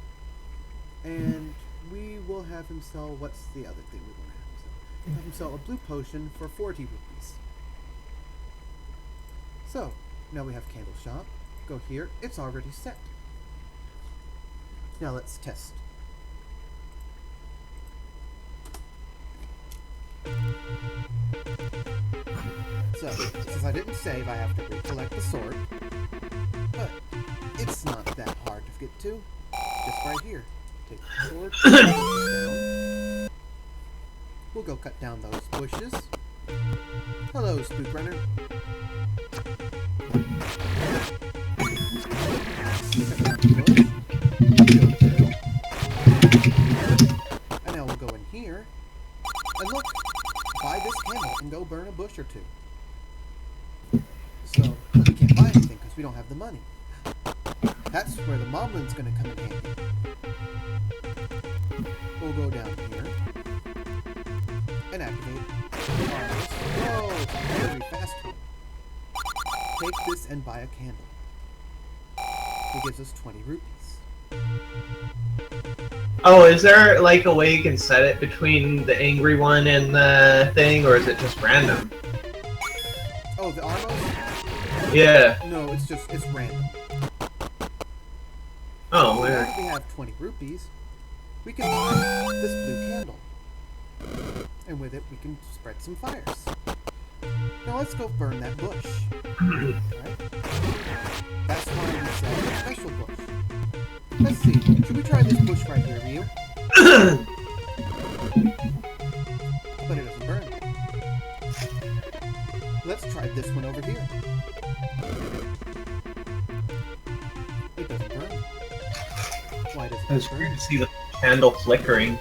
And we will have him sell, what's the other thing we want to have him sell? We'll have him sell a blue potion for 40 rupees. So, now we have candle shop. Go here. It's already set. Now let's test. So, since I didn't save, I have to recollect the sword. But it's not that hard to get to. Just right here. Take the sword, put it down. We'll go cut down those bushes. Hello, Spook Runner. And now we'll go in here. And look, buy this candle and go burn a bush or two. So, but we can't buy anything because we don't have the money. That's where the Moblin's going to come in handy. We'll go down here and activate ours. Whoa, it's a very fast one. Take this and buy a candle. It gives us 20 rupees. Oh, is there like a way you can set it between the angry one and the thing, or is it just random? Oh, the Armos? Yeah. No, it's random. Oh, Now weird. that we have 20 rupees, we can buy this blue candle. And with it, we can spread some fires. Now let's go burn that bush. Alright? That's why we sell a special bush. Let's see. Should we try this bush right here, Ryu? But it doesn't burn. Let's try this one over here. It doesn't burn. Why doesn't It's it weird burn? to see the candle flickering.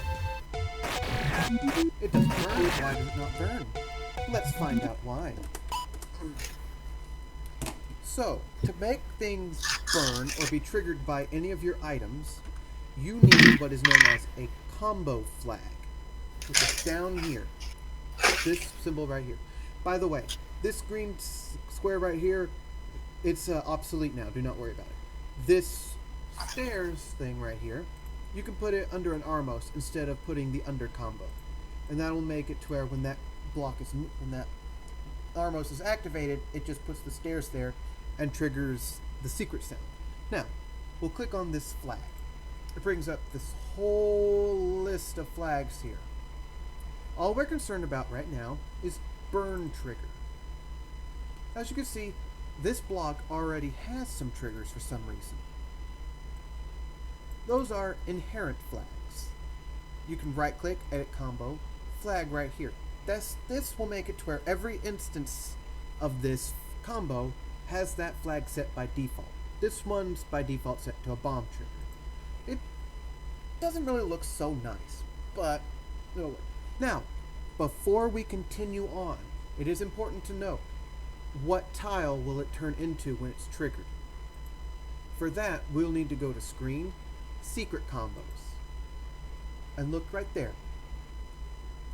It doesn't burn. Why does it not burn? Let's find out why. So, to make things burn or be triggered by any of your items, you need what is known as a combo flag, which is down here. This symbol right here. By the way, this green square right here, it's obsolete now. Do not worry about it. This stairs thing right here, you can put it under an Armos instead of putting the under combo. And that'll make it to where when that block is, when that Armos is activated, it just puts the stairs there and triggers the secret sound. Now, we'll click on this flag. It brings up this whole list of flags here. All we're concerned about right now is burn trigger. As you can see, this block already has some triggers for some reason. Those are inherent flags. You can right click, edit combo, flag right here. This will make it to where every instance of this combo has that flag set by default. This one's by default set to a bomb trigger. It doesn't really look so nice, but it'll work. Now, before we continue on, it is important to note, what tile will it turn into when it's triggered? For that, we'll need to go to Screen, Secret Combos, and look right there.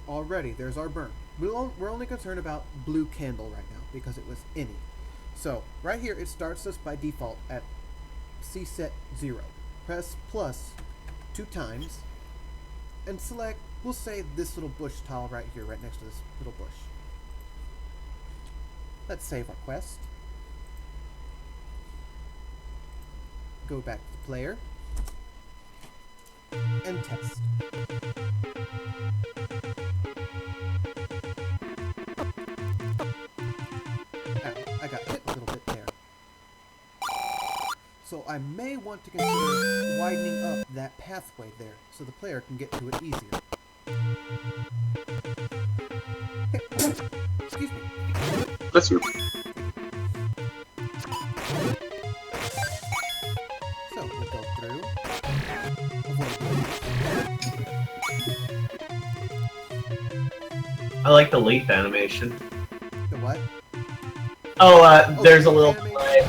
Already, there's our burn. We're only concerned about blue candle right now because it was any. So, right here, it starts us by default at C set 0. Press plus 2 times and select, we'll say this little bush tile right here, right next to this little bush. Let's save our quest. Go back to the player and test. I got hit a little bit there. So I may want to consider widening up that pathway there so the player can get to it easier. Hey, excuse me. Bless you. So we'll go through. Avoid I like the leaf animation. the what? Oh, there's a little animation? delay.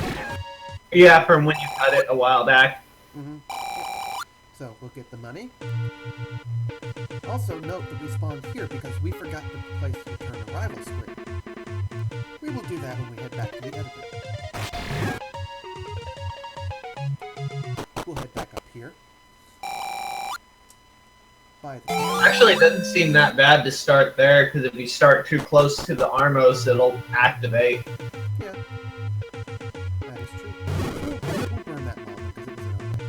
Yeah, from when you cut it a while back. Mm-hmm. So we'll get the money. Also note that we spawned here because we forgot to place the return arrival square. do that when we head back to the editor. We'll head back up here. By the Actually, it doesn't seem that bad to start there, because if you start too close to the Armos, it'll activate. Yeah, that is true. We'll burn that moment because it was in our way.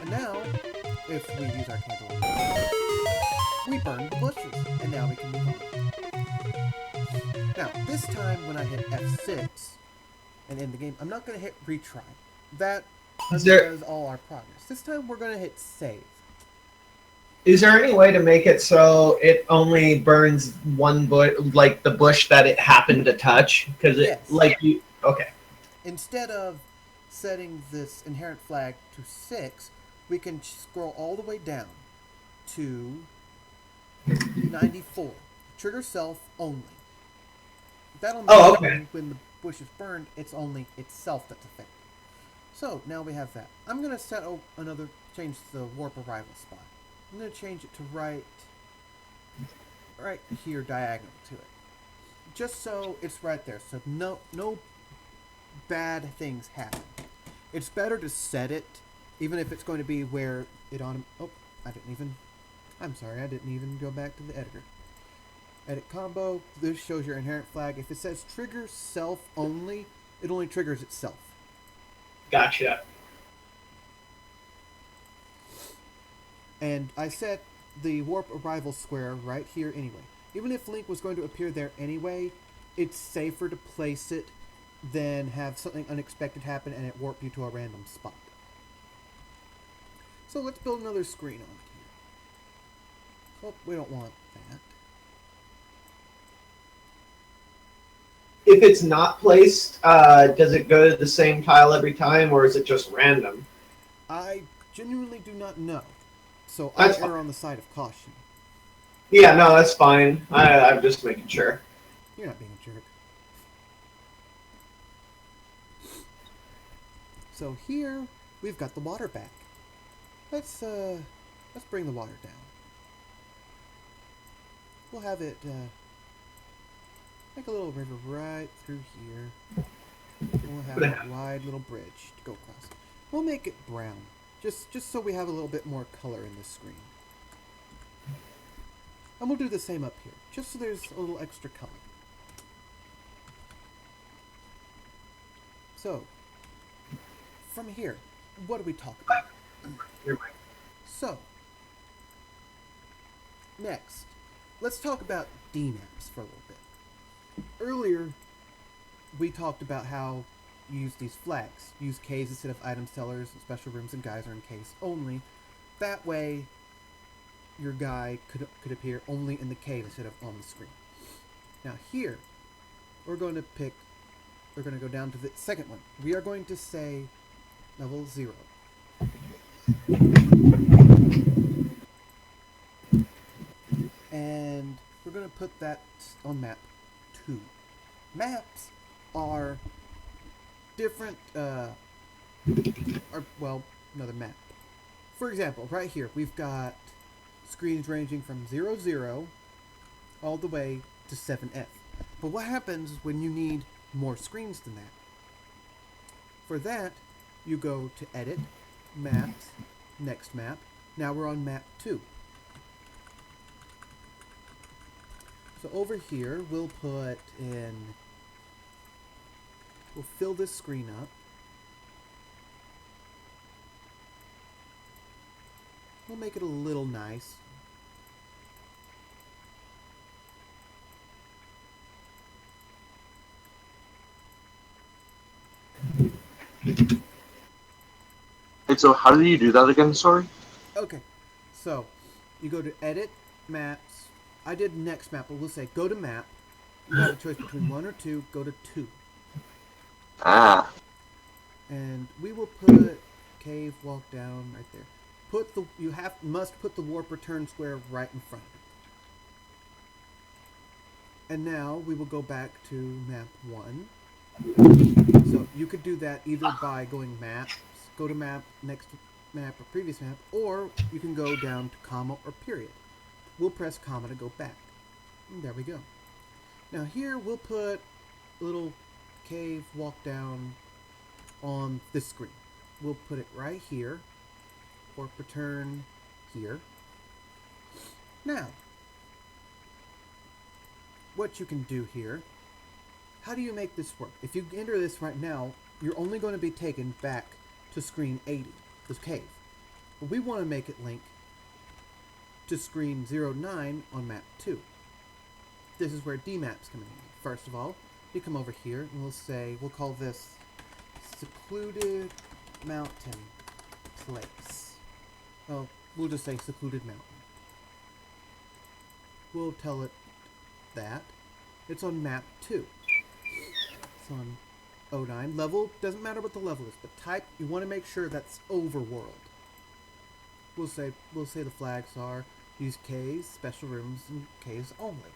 And now, if we use our candle, we burn the bushes, and now we can move on. Now, this time when I hit F6 and end the game, I'm not going to hit retry. That does all our progress. This time we're going to hit save. Is there any way to make it so it only burns one bush, like the bush that it happened to touch? Because it, Yes. like you, okay. Instead of setting this inherent flag to 6, we can scroll all the way down to 94. Trigger self only. That'll mean when the bush is burned, it's only itself that's affected. So now we have that. I'm gonna set change the warp arrival spot. I'm gonna change it to right here, diagonal to it, just so it's right there. So no bad things happen. It's better to set it, even if it's going to be where it on. Oh, I'm sorry, I didn't even go back to the editor. Edit combo. This shows your inherent flag. If it says trigger self only, it only triggers itself. Gotcha. And I set the warp arrival square right here anyway. Even if Link was going to appear there anyway, it's safer to place it than have something unexpected happen and it warp you to a random spot. So let's build another screen on here. Oh, we don't want that. If it's not placed, does it go to the same tile every time, or is it just random? I genuinely do not know. So I err on the side of caution. Yeah, no, that's fine. I'm just making sure. You're not being a jerk. So here we've got the water back. Let's bring the water down. We'll have it make a little river right through here. We'll have a wide little bridge to go across. We'll make it brown, just so we have a little bit more color in this screen. And we'll do the same up here, just so there's a little extra color. So, from here, what do we talk about? So, next, let's talk about DNAPs for a little bit. Earlier, we talked about how you use these flags. Use Ks instead of item sellers, special rooms and guys are in Ks only. That way, your guy could appear only in the cave instead of on the screen. Now here, we're going to go down to the second one. We are going to say level 0. And we're going to put that on map 2. Maps are different, another map. For example, right here, we've got screens ranging from 00 all the way to 7F. But what happens when you need more screens than that? For that, you go to Edit, Maps, Next Map. Now we're on map 2. So over here, we'll fill this screen up. We'll make it a little nice. Wait, so how do you do that again, sorry? Okay, so you go to Edit, Maps. I did Next Map, but we'll say go to Map. You have a choice between 1 or 2. Go to 2. Ah. And we will put cave, walk down right there. Must put the warp return square right in front of it. And now we will go back to map 1. So you could do that either by going maps, go to map, next map, or previous map, or you can go down to comma or period. We'll press comma to go back. And there we go. Now here we'll put a little cave, walk down on this screen. We'll put it right here. Warp return here. Now, what you can do here, how do you make this work? If you enter this right now, you're only going to be taken back to screen 80, this cave. But we want to make it link to screen 09 on map 2. This is where DMAPs come in. First of all, you come over here and we'll call this Secluded Mountain Place. Oh, we'll just say Secluded Mountain. We'll tell it that. It's on map 2. It's on 09. Level, doesn't matter what the level is, but type, you want to make sure that's overworld. We'll say the flags are use caves, special rooms, and caves only.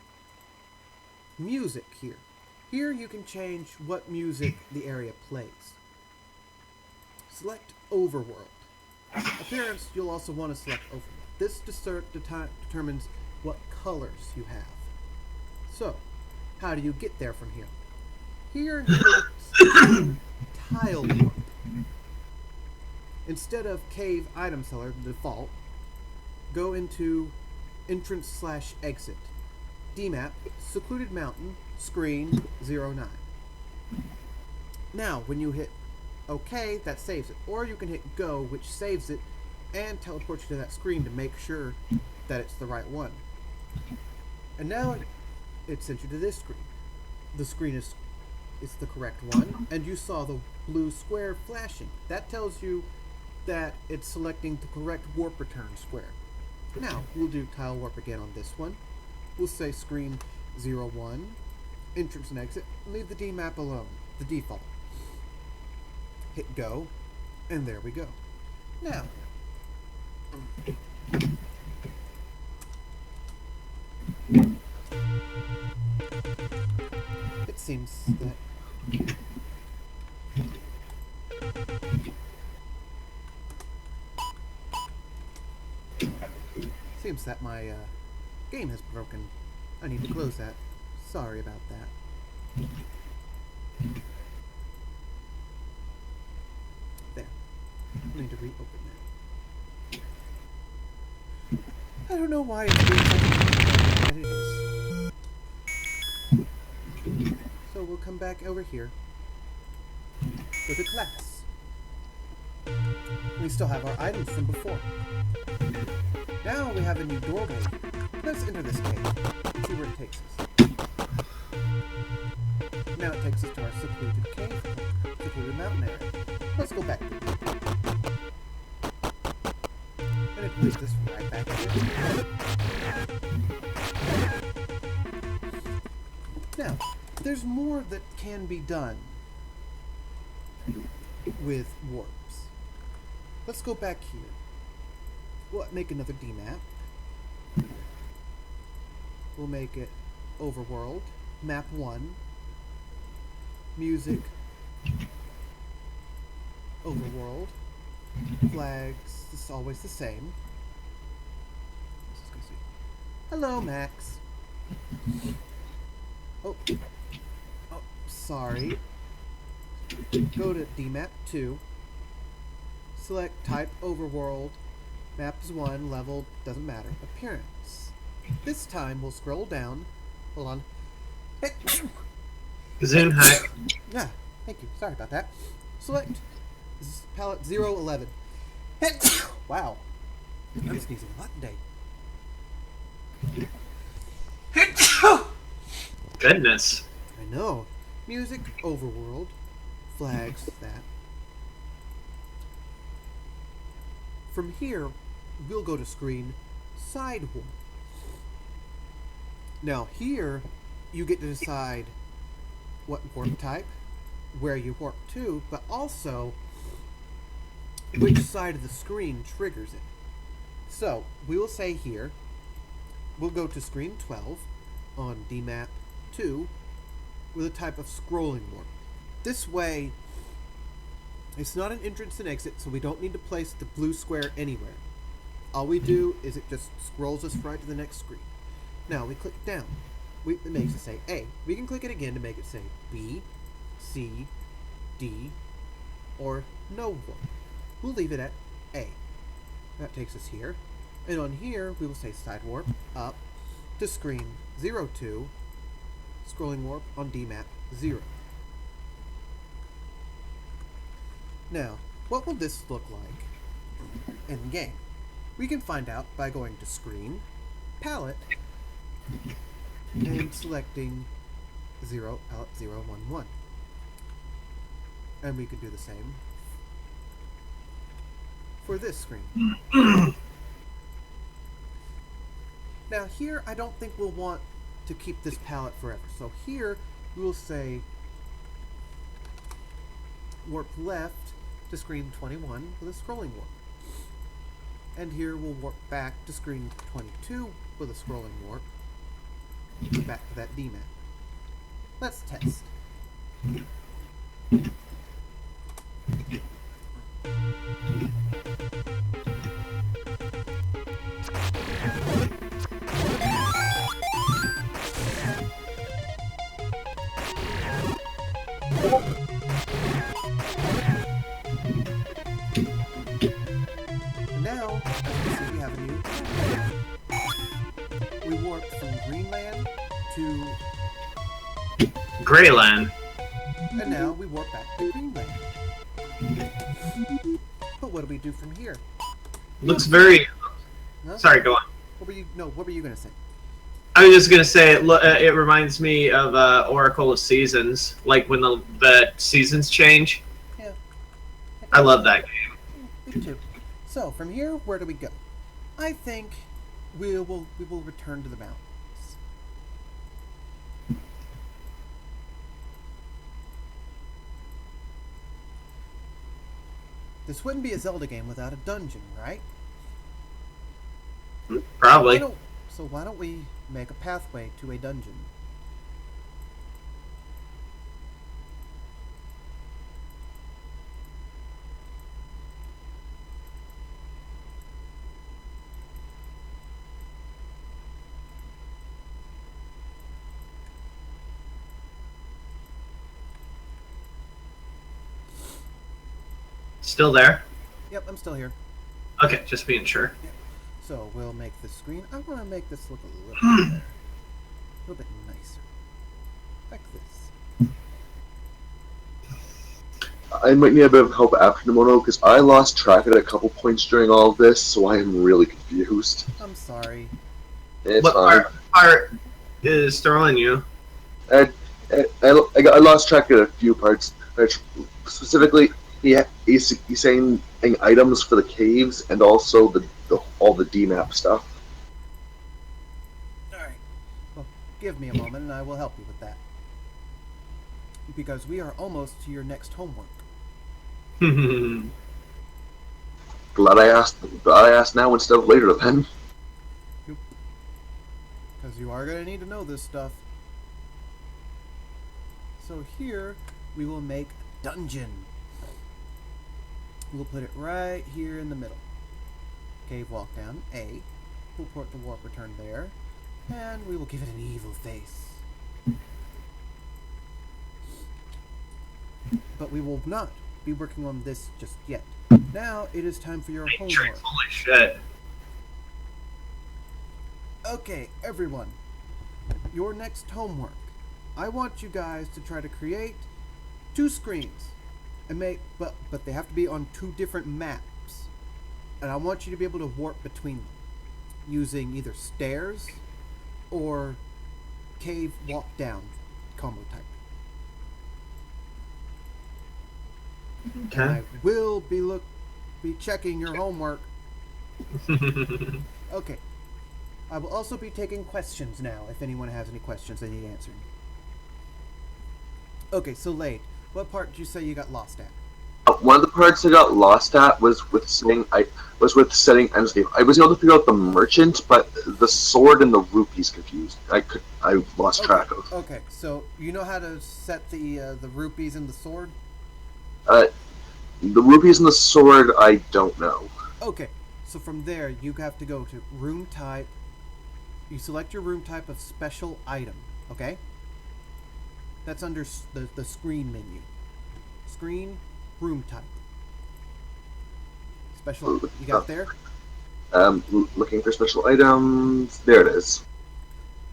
Music here. Here you can change what music the area plays. Select overworld. Appearance, you'll also want to select overworld. This determines what colors you have. So, how do you get there from here? Here, you tile warp. Instead of cave item seller, the default, go into entrance/exit. DMAP, Secluded Mountain, screen 09. Now, when you hit OK, that saves it. Or you can hit Go, which saves it, and teleports you to that screen to make sure that it's the right one. And now it sent you to this screen. The screen is the correct one, and you saw the blue square flashing. That tells you that it's selecting the correct warp return square. Now, we'll do tile warp again on this one. We'll say screen 01, entrance and exit, and leave the DMAP alone, the default. Hit go, and there we go. Now, it seems that my game has broken. I need to close that. Sorry about that. There. I need to reopen that. I don't know why it's doing something that it is. So we'll come back over here. Go to class. We still have our items from before. Now we have a new doorway. Let's enter this cave. See where it takes us. Now it takes us to our secluded cave, secluded mountain area. Let's go back. And it leads us right back here. Now, there's more that can be done with warps. Let's go back here. We'll make another DMAP. We'll make it overworld, map 1, music, overworld, flags, this is always the same. Hello, Max. Oh, sorry. Go to DMAP 2, select type overworld, map is 1, level doesn't matter, appearance. This time we'll scroll down. Hold on. Zoom high. Yeah, thank you. Sorry about that. Select. This is palette 011. Wow. I'm sneezing a lot today. Goodness. I know. Music, overworld, flags, that. From here, we'll go to screen side warp. Now here, you get to decide what warp type, where you warp to, but also which side of the screen triggers it. So, we will say here, we'll go to screen 12 on DMAP 2 with a type of scrolling warp. This way, it's not an entrance and exit, so we don't need to place the blue square anywhere. All we do is it just scrolls us right to the next screen. Now we click down. It makes it say A. We can click it again to make it say B, C, D, or no warp. We'll leave it at A. That takes us here. And on here, we will say side warp up to screen 02, scrolling warp on DMAP 0. Now, what will this look like in game? We can find out by going to Screen, Palette, and selecting 0, Palette 0, 1, 1. And we could do the same for this screen. Now here, I don't think we'll want to keep this palette forever. So here, we will say warp left to screen 21 with a scrolling warp. And here we'll warp back to screen 22 with a scrolling warp. Back to that DMAP. Let's test. Now, as you can see, we have a new. We warped from Greenland to, Greyland. and now we warp back to Greenland. But what do we do from here? Looks very. Huh? Sorry, go on. What were you? No, what were you gonna say? I was just gonna say it reminds me of Oracle of Seasons, like when the seasons change. Yeah. I love that game. Me too. So from here, where do we go? I think we will return to the mountains. This wouldn't be a Zelda game without a dungeon, right? Probably. Why don't we make a pathway to a dungeon? Still there? Yep, I'm still here. Okay, just being sure. So we'll make the screen. I want to make this look a little bit better. A little bit nicer. Like this. I might need a bit of help after Mono because I lost track at a couple points during all of this, so I am really confused. I'm sorry. It's What fine. part is throwing you? I lost track at a few parts. Specifically, he's saying items for the caves and also all the DMAP stuff. Alright. Well, give me a moment and I will help you with that. Because we are almost to your next homework. Glad I asked now instead of later then. Because you are going to need to know this stuff. So here, we will make a dungeon. We'll put it right here in the middle. Cave walk down, A. We'll port the warp return there. And we will give it an evil face. But we will not be working on this just yet. Now it is time for your homework. Holy shit. Okay, everyone. Your next homework. I want you guys to try to create 2 screens. And but they have to be on 2 different maps. And I want you to be able to warp between them. Using either stairs or cave walk down combo type. Okay. I will be checking your homework. Okay. I will also be taking questions now, if anyone has any questions they need answered. Okay, so Lade, what part did you say you got lost at? One of the parts I got lost at was with setting Endscape. I was able to figure out the merchant, but the sword and the rupees confused. I lost track of. Okay, so you know how to set the rupees and the sword? The rupees and the sword, I don't know. Okay, so from there you have to go to room type. You select your room type of special item, okay? That's under the screen menu. Screen, room type. Special. You got it there? Looking for special items. There it is.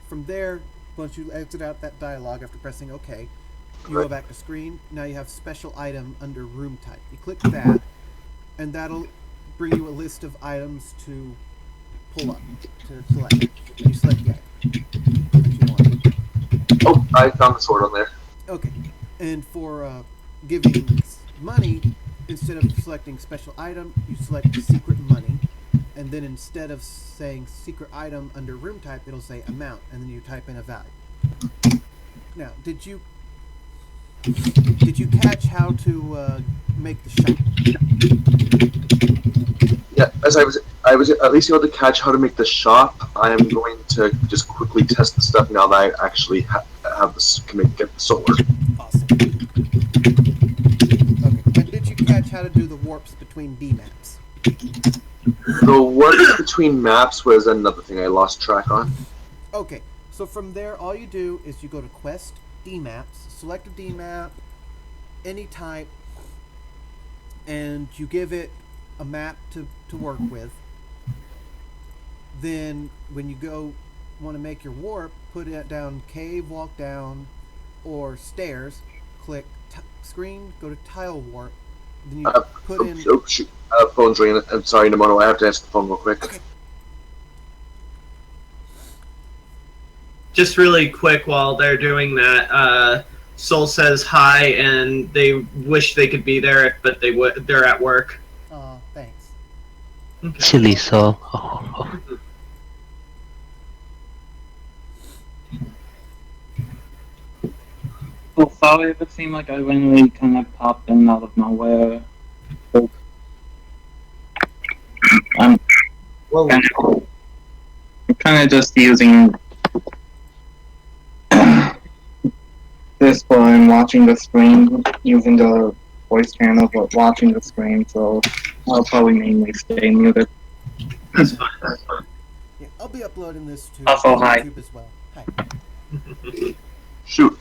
From there, once you exit out that dialog after pressing OK, you go back to screen. Now you have special item under room type. You click that, and that'll bring you a list of items to pull up, to select. And you select the item that you want. Oh, I found the sword on there. Okay. And for giving money, instead of selecting special item, you select secret money. And then instead of saying secret item under room type, it'll say amount, and then you type in a value. Now, did you catch how to make the shop? Yeah, as I was at least able to catch how to make the shop. I am going to just quickly test the stuff now that I actually have this, get the sword. Awesome. Okay, and did you catch how to do the warps between D maps? The work between maps was another thing I lost track on. Okay, so from there, all you do is you go to Quest, D maps, select a D map, any type, and you give it a map to work with. Then, when you want to make your warp, put it down cave, walk down, or stairs, click screen, go to tile warp, then you put in... Oh, shoot. Phone's ringing. I'm sorry, Namono. I have to answer the phone real quick. Okay. Just really quick while they're doing that, Soul says hi, and they wish they could be there, but they're at work. Oh, thanks. Okay. Silly Soul. Oh. So sorry if it seemed like I randomly kind of popped in out of nowhere. I'm kind of just using this while I'm watching the stream, using the voice channel, but watching the stream, so I'll probably mainly stay muted. That's fine. Yeah, I'll be uploading this to Also, hi. YouTube as well. Hi. Shoot,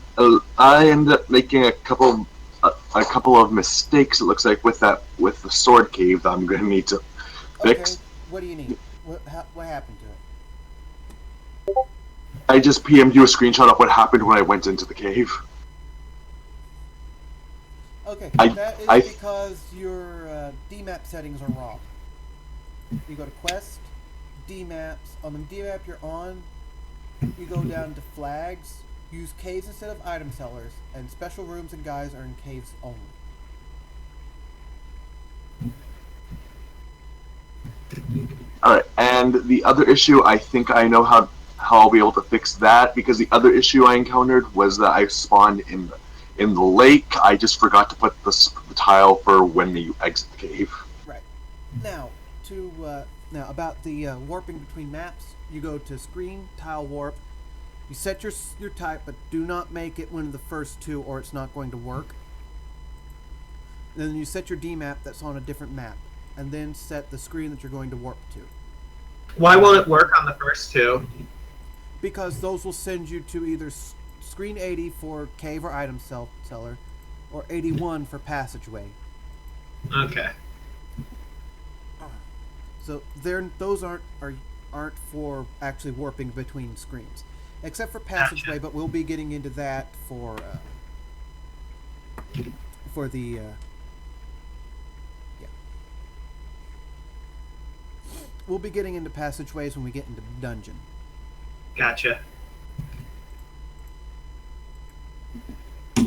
I ended up making a couple of mistakes. It looks like with the sword cave that I'm going to need to fix. Okay, what do you need? What happened to it? I just PM'd you a screenshot of what happened when I went into the cave. Okay, I- that is I- because your DMAP settings are wrong. You go to Quest, DMAPs. On the DMAP you're on, you go down to Flags, use caves instead of item sellers, and special rooms and guys are in caves only. Alright, and the other issue, I think I know how I'll be able to fix that, because the other issue I encountered was that I spawned in the lake. I just forgot to put the tile for when you exit the cave. Right. Now, now about the warping between maps, you go to Screen, Tile Warp. You set your type, but do not make it one of the first two, or it's not going to work. Then you set your DMAP that's on a different map, and then set the screen that you're going to warp to. Why won't it work on the first two? Because those will send you to either screen 80 for cave or item seller, or 81 for passageway. Okay. So those aren't for actually warping between screens, except for passageway. Gotcha. But we'll be getting into that for the yeah. We'll be getting into passageways when we get into dungeon. Gotcha.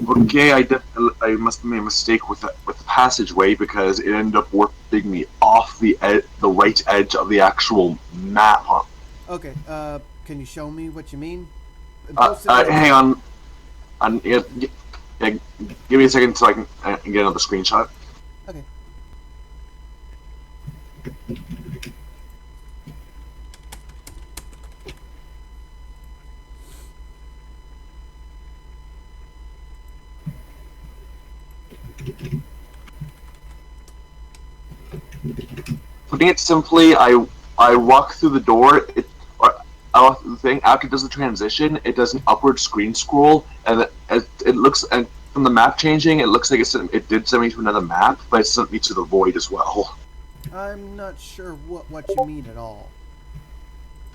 Okay, I must have made a mistake with the passageway, because it ended up warping me off the right edge of the actual map. Okay, can you show me what you mean? Hang on. Yeah, give me a second so I can get another screenshot. Okay. Putting it simply, I walk through the door. The thing after it does the transition, it does an upward screen scroll, and it looks, and from the map changing, it looks like it did send me to another map, but it sent me to the void as well. I'm not sure what you mean at all.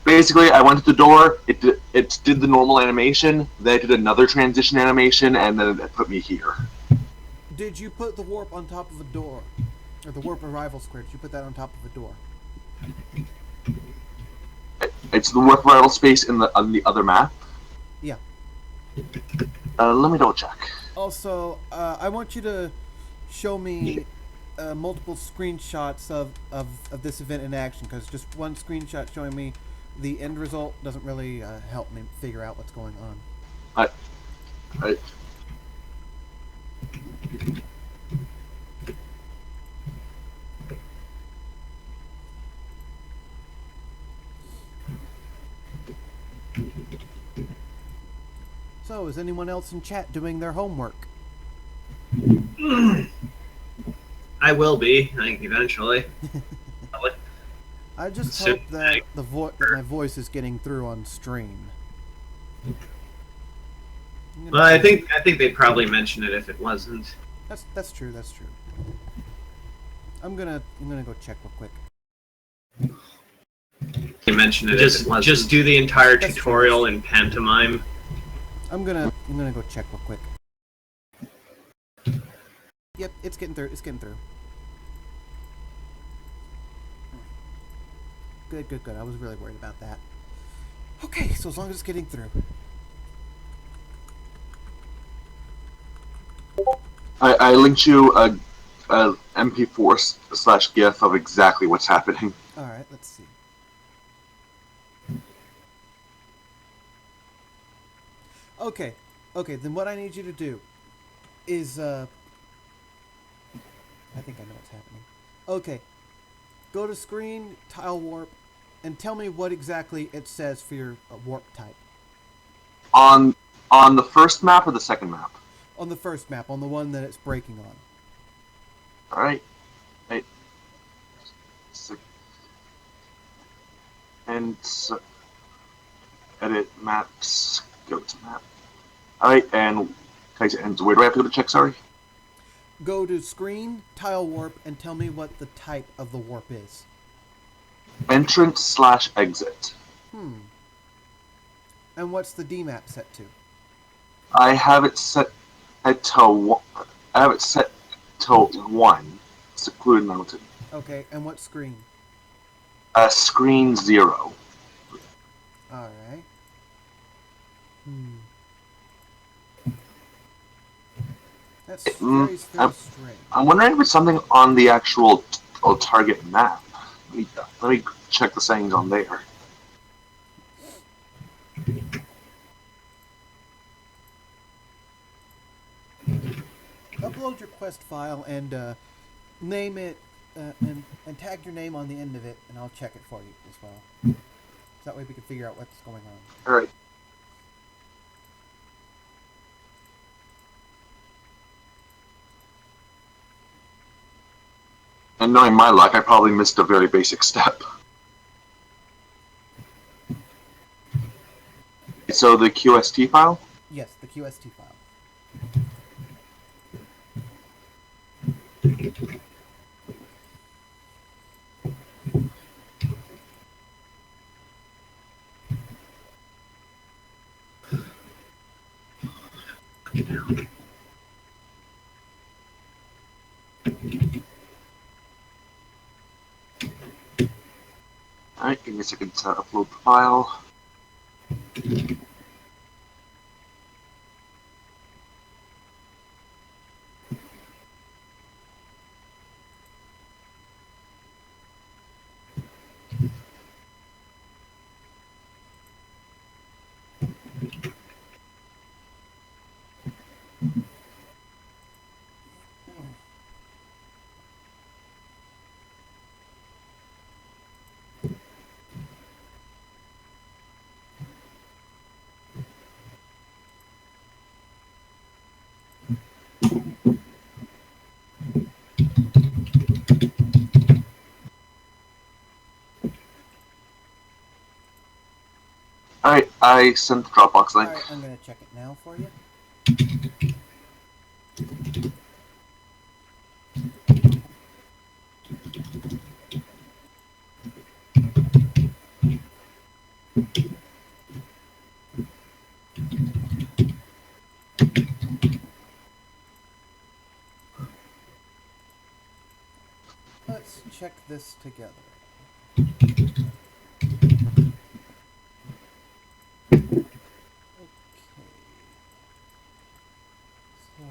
Basically, I went to the door. It did the normal animation. Then it did another transition animation, and then it put me here. Did you put the warp on top of a door? Or the warp arrival square, did you put that on top of a door? It's the warp arrival space on the other map. Yeah. Let me double check. Also, I want you to show me multiple screenshots of this event in action, because just one screenshot showing me the end result doesn't really help me figure out what's going on. I So, is anyone else in chat doing their homework? I will be, I think, eventually. I just Soon. hope that that my voice is getting through on stream. Well, I think they'd probably mention it if it wasn't. That's true. That's true. I'm gonna go check real quick. They mention it just do the entire tutorial in pantomime. I'm gonna go check real quick. Yep, it's getting through. It's getting through. Good, good, good. I was really worried about that. Okay, so as long as it's getting through. I linked you a MP4 / GIF of exactly what's happening. All right, let's see. Okay, then what I need you to do is, I think I know what's happening. Okay, go to screen, tile warp, and tell me what exactly it says for your warp type. On the first map or the second map? On the first map, on the one that it's breaking on. Alright. And so, edit maps, go to map. Alright, and where do I have to go to check, sorry? Go to screen, tile warp, and tell me what the type of the warp is. Entrance / exit. And what's the DMAP set to? I have it set to 1. Secluded mountain. Okay, and what screen? Screen 0. Alright. That's very strange. I'm wondering if it's something on the actual target map. Let me check the settings on there. Upload your quest file and name it and tag your name on the end of it, and I'll check it for you as well. So that way we can figure out what's going on. Alright. And knowing my luck, I probably missed a very basic step. So the QST file? Yes, the QST file. Alright, give me a second to upload the file. Alright, I sent the Dropbox link. Alright, I'm gonna check it now for you. Let's check this together. Okay. So,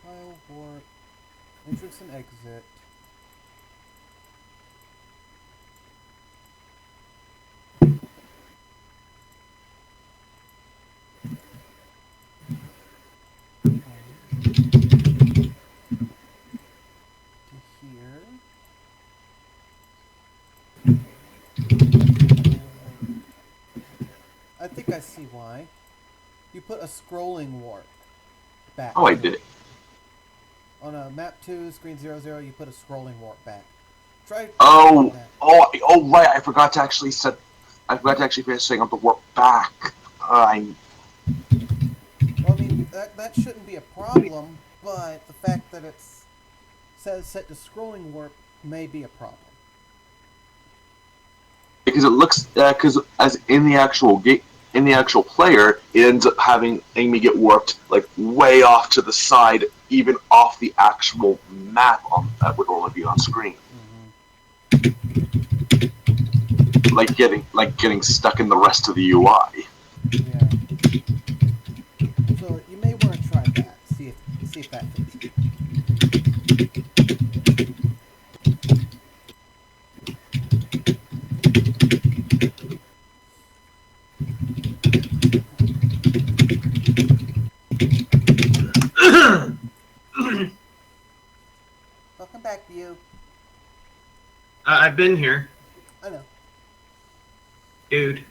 tile warp, entrance and exit. To here. I think I see why. You put a scrolling warp back. Oh, I to did it. it. On a map 2, screen 00, you put a scrolling warp back. Try Oh, that. oh, right. I forgot to actually finish setting up the warp back. Well, I mean, that shouldn't be a problem, but the fact that it's says set to scrolling warp may be a problem. Because it looks because as in the actual player, it ends up having me get warped like way off to the side, even off the actual map that would normally be on screen. Getting stuck in the rest of the UI. Yeah. So you may want to try that. See if that fixes it. Welcome back, View. I've been here, I know. dude.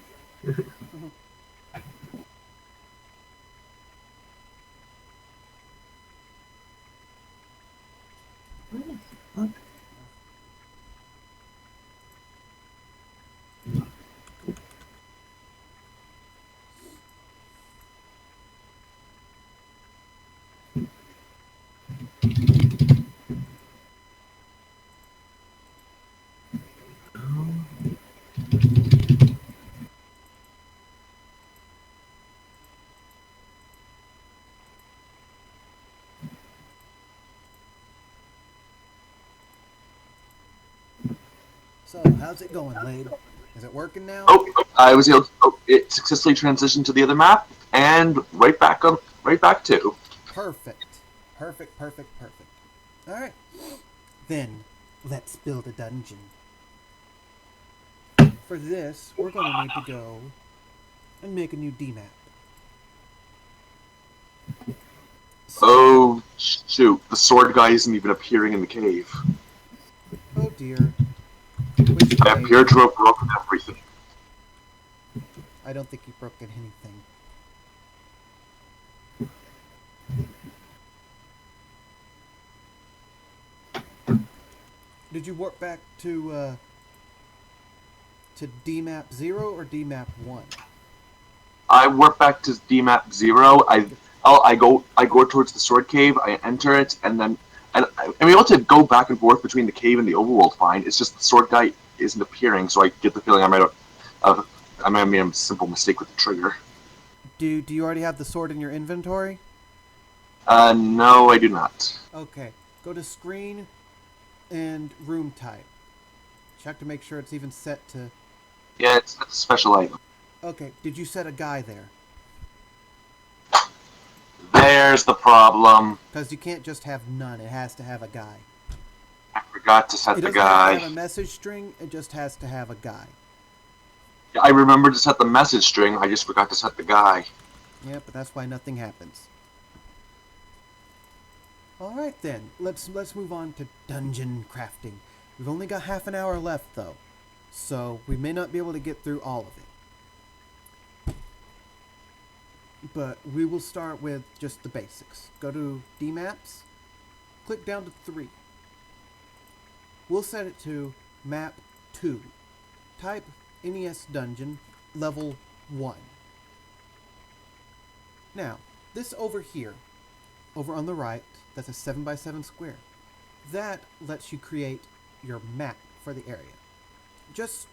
So how's it going, Lade? Is it working now? Oh, I was able. It successfully transitioned to the other map and right back to. Perfect. Perfect. All right. Then let's build a dungeon. For this, we're going to need to go and make a new DMAP. Oh shoot! The sword guy isn't even appearing in the cave. Oh dear. Which I cave? appear to have broken everything. I don't think you broke anything. Did you warp back to DMAP 0 or DMAP 1? I warp back to DMAP 0. I go towards the sword cave. I enter it, and then I'm able to go back and forth between the cave and the overworld fine. It's just the sword guy isn't appearing, so I get the feeling I might have made a simple mistake with the trigger. Do you already have the sword in your inventory? No, I do not. Okay. Go to screen and room type. Check to make sure it's even set to... Yeah, it's a special item. Okay, did you set a guy there? There's the problem. Because you can't just have none, it has to have a guy. I forgot to set It the doesn't have to guy. have a message string, it just has to have a guy. I remember to set the message string. I just forgot to set the guy. Yeah, but that's why nothing happens. Alright then, let's move on to dungeon crafting. We've only got half an hour left though, so we may not be able to get through all of it. But we will start with just the basics. Go to DMaps, click down to 3. We'll set it to map 2. Type NES Dungeon level 1. Now, this over here over on the right, that's a 7x7 square. That lets you create your map for the area. Just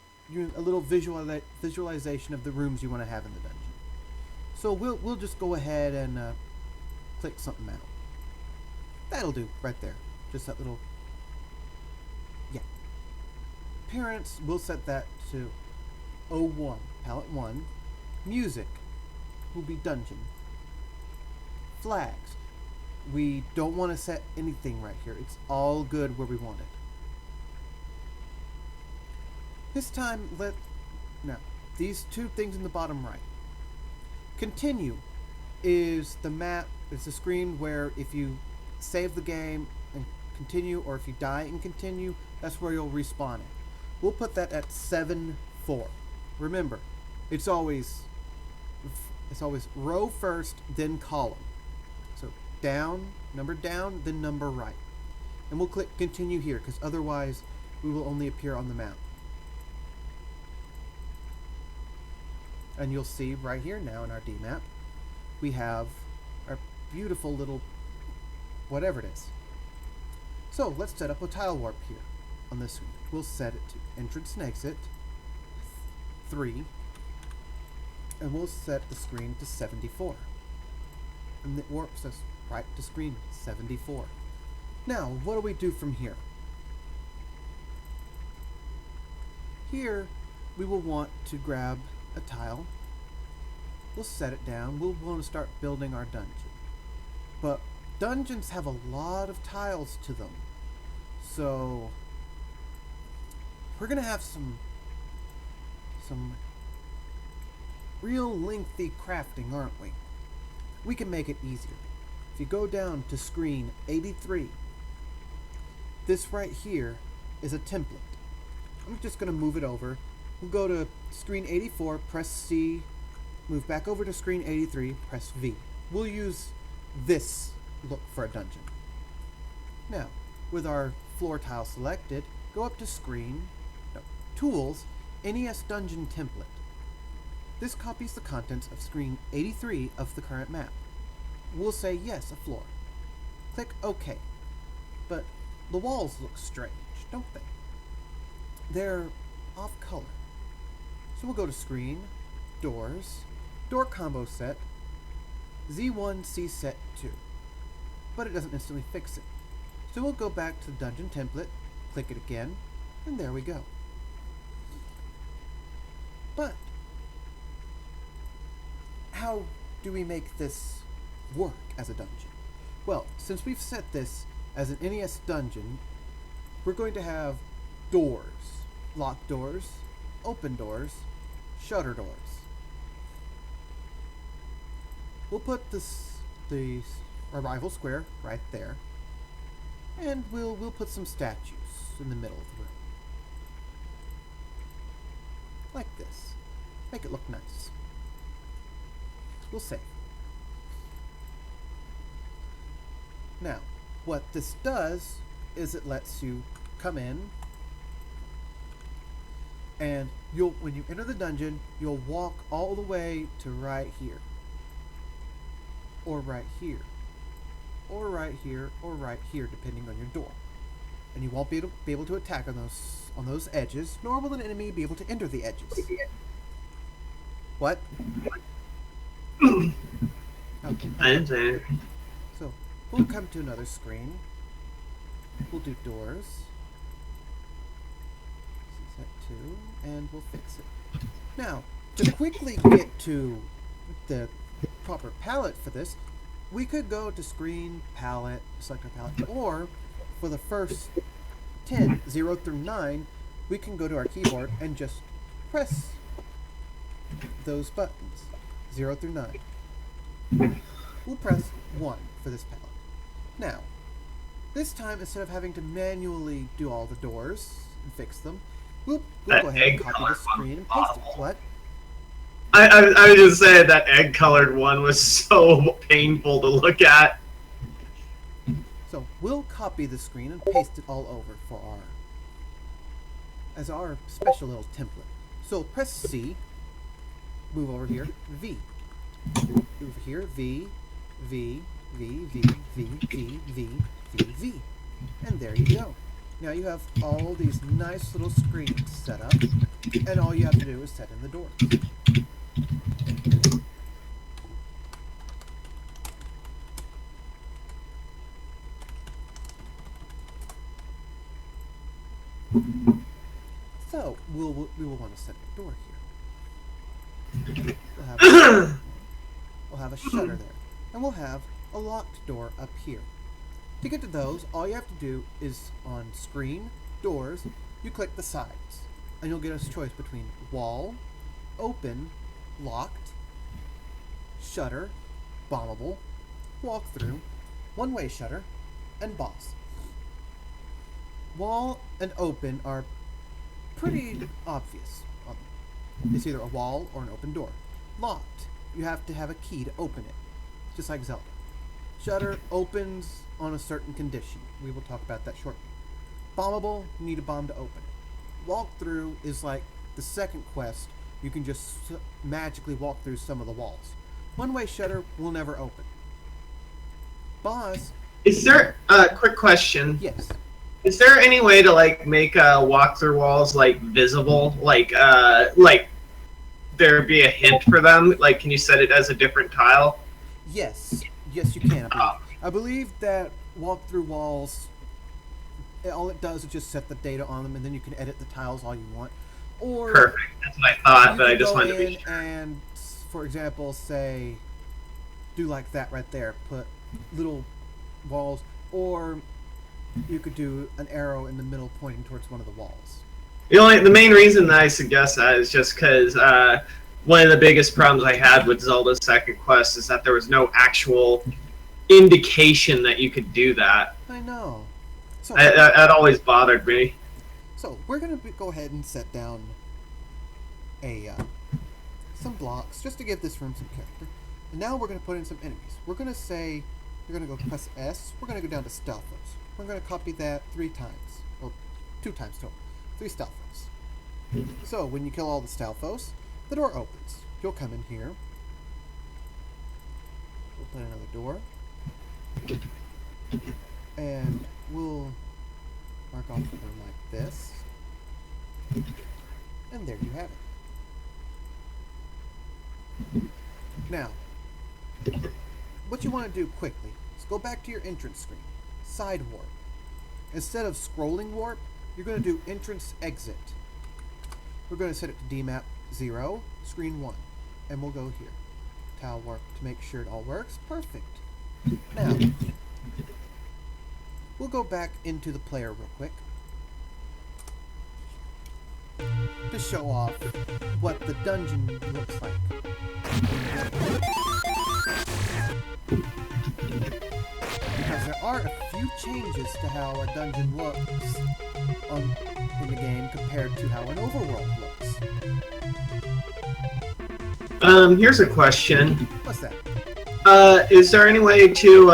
a little visualization of the rooms you want to have in the dungeon. So we'll just go ahead and click something out. That'll do right there. Just that little, yeah. Appearance, we'll set that to 01, palette 1. Music will be dungeon. Flags, we don't want to set anything right here. It's all good where we want it. This time, now, these two things in the bottom right. Continue is the map, it's the screen where if you save the game and continue, or if you die and continue, that's where you'll respawn it. We'll put that at 7-4. Remember, it's always row first, then column. So down, then number right. And we'll click continue here, because otherwise we will only appear on the map. And you'll see right here now in our D map, we have our beautiful little whatever it is. So let's set up a tile warp here on this one. We'll set it to entrance and exit 3, and we'll set the screen to 74. And it warps us right to screen 74. Now, what do we do from here? Here, we will want to grab a tile. We'll set it down. We'll want to start building our dungeon. But dungeons have a lot of tiles to them. So we're going to have some real lengthy crafting, aren't we? We can make it easier. If you go down to screen 83, this right here is a template. I'm just going to move it over. We'll go to screen 84, press C, move back over to screen 83, press V. We'll use this look for a dungeon. Now, with our floor tile selected, go up to Tools, NES Dungeon Template. This copies the contents of screen 83 of the current map. We'll say yes, a floor. Click OK. But the walls look strange, don't they? They're off color. So we'll go to Screen, Doors, Door Combo Set, Z1 C Set 2. But it doesn't instantly fix it. So we'll go back to the Dungeon Template, click it again, and there we go. But how do we make this work as a dungeon? Well, since we've set this as an NES dungeon, we're going to have doors, locked doors, open doors, shutter doors. We'll put the arrival square right there, and we'll put some statues in the middle of the room. Like this. Make it look nice. We'll save. Now, what this does is it lets you come in, and when you enter the dungeon, you'll walk all the way to right here, or right here, or right here, or right here, depending on your door. And you won't be able to attack on those edges, nor will an enemy be able to enter the edges. What? Okay. I didn't say it. So, we'll come to another screen. We'll do doors. Set 2, and we'll fix it. Now, to quickly get to the proper palette for this, we could go to Screen, Palette, select our palette, or for the first 10, 0 through 9, we can go to our keyboard and just press those buttons, 0 through 9. We'll press 1 for this palette. Now, this time, instead of having to manually do all the doors and fix them, we'll go ahead and copy the screen and paste it. What? I was just saying that egg-colored one was so painful to look at. So we'll copy the screen and paste it all over for as our special little template. So press C, move over here, V. Move here, V, V, V, V, V, V, V, V, V. And there you go. Now you have all these nice little screens set up, and all you have to do is set in the doors. So we will want to set a door here. We'll have a shutter there, and we'll have a locked door up here. To get to those, all you have to do is on screen, doors, you click the sides, and you'll get a choice between wall, open, locked, shutter, bombable, walkthrough, one-way shutter, and boss. Wall and open are pretty obvious. It's either a wall or an open door. Locked, you have to have a key to open it, just like Zelda. Shutter opens on a certain condition. We will talk about that shortly. Bombable, you need a bomb to open it. Walkthrough is like the second quest. You can just magically walk through some of the walls. One-way shutter will never open. Boss. Is there a quick question? Yes. Is there any way to like make walk-through walls like visible, like there be a hint for them? Like, can you set it as a different tile? Yes, yes, you can. I believe that walk-through walls, all it does is just set the data on them, and then you can edit the tiles all you want. Or perfect. That's what I thought, but I just wanted to be sure. And, for example, say, do like that right there. Put little walls, or you could do an arrow in the middle pointing towards one of the walls. The main reason that I suggest that is just because one of the biggest problems I had with Zelda's second quest is that there was no actual indication that you could do that. I know. So That always bothered me. So we're gonna go ahead and set down some blocks just to give this room some character. And now we're gonna put in some enemies. We're gonna go press S. We're gonna go down to Stealthos. We're gonna copy that 3 times, or 2 times total. 3 Stealthos. So when you kill all the Stealthos, the door opens. You'll come in here. We'll put another door. And we'll mark off the room like this. And there you have it. Now, what you want to do quickly is go back to your entrance screen. Side warp. Instead of scrolling warp, you're going to do entrance exit. We're going to set it to DMAP 0, screen 1. And we'll go here. Tile warp to make sure it all works. Perfect. Now, we'll go back into the player real quick to show off what the dungeon looks like. Because there are a few changes to how a dungeon looks in the game compared to how an overworld looks. Here's a question. What's that? Is there any way to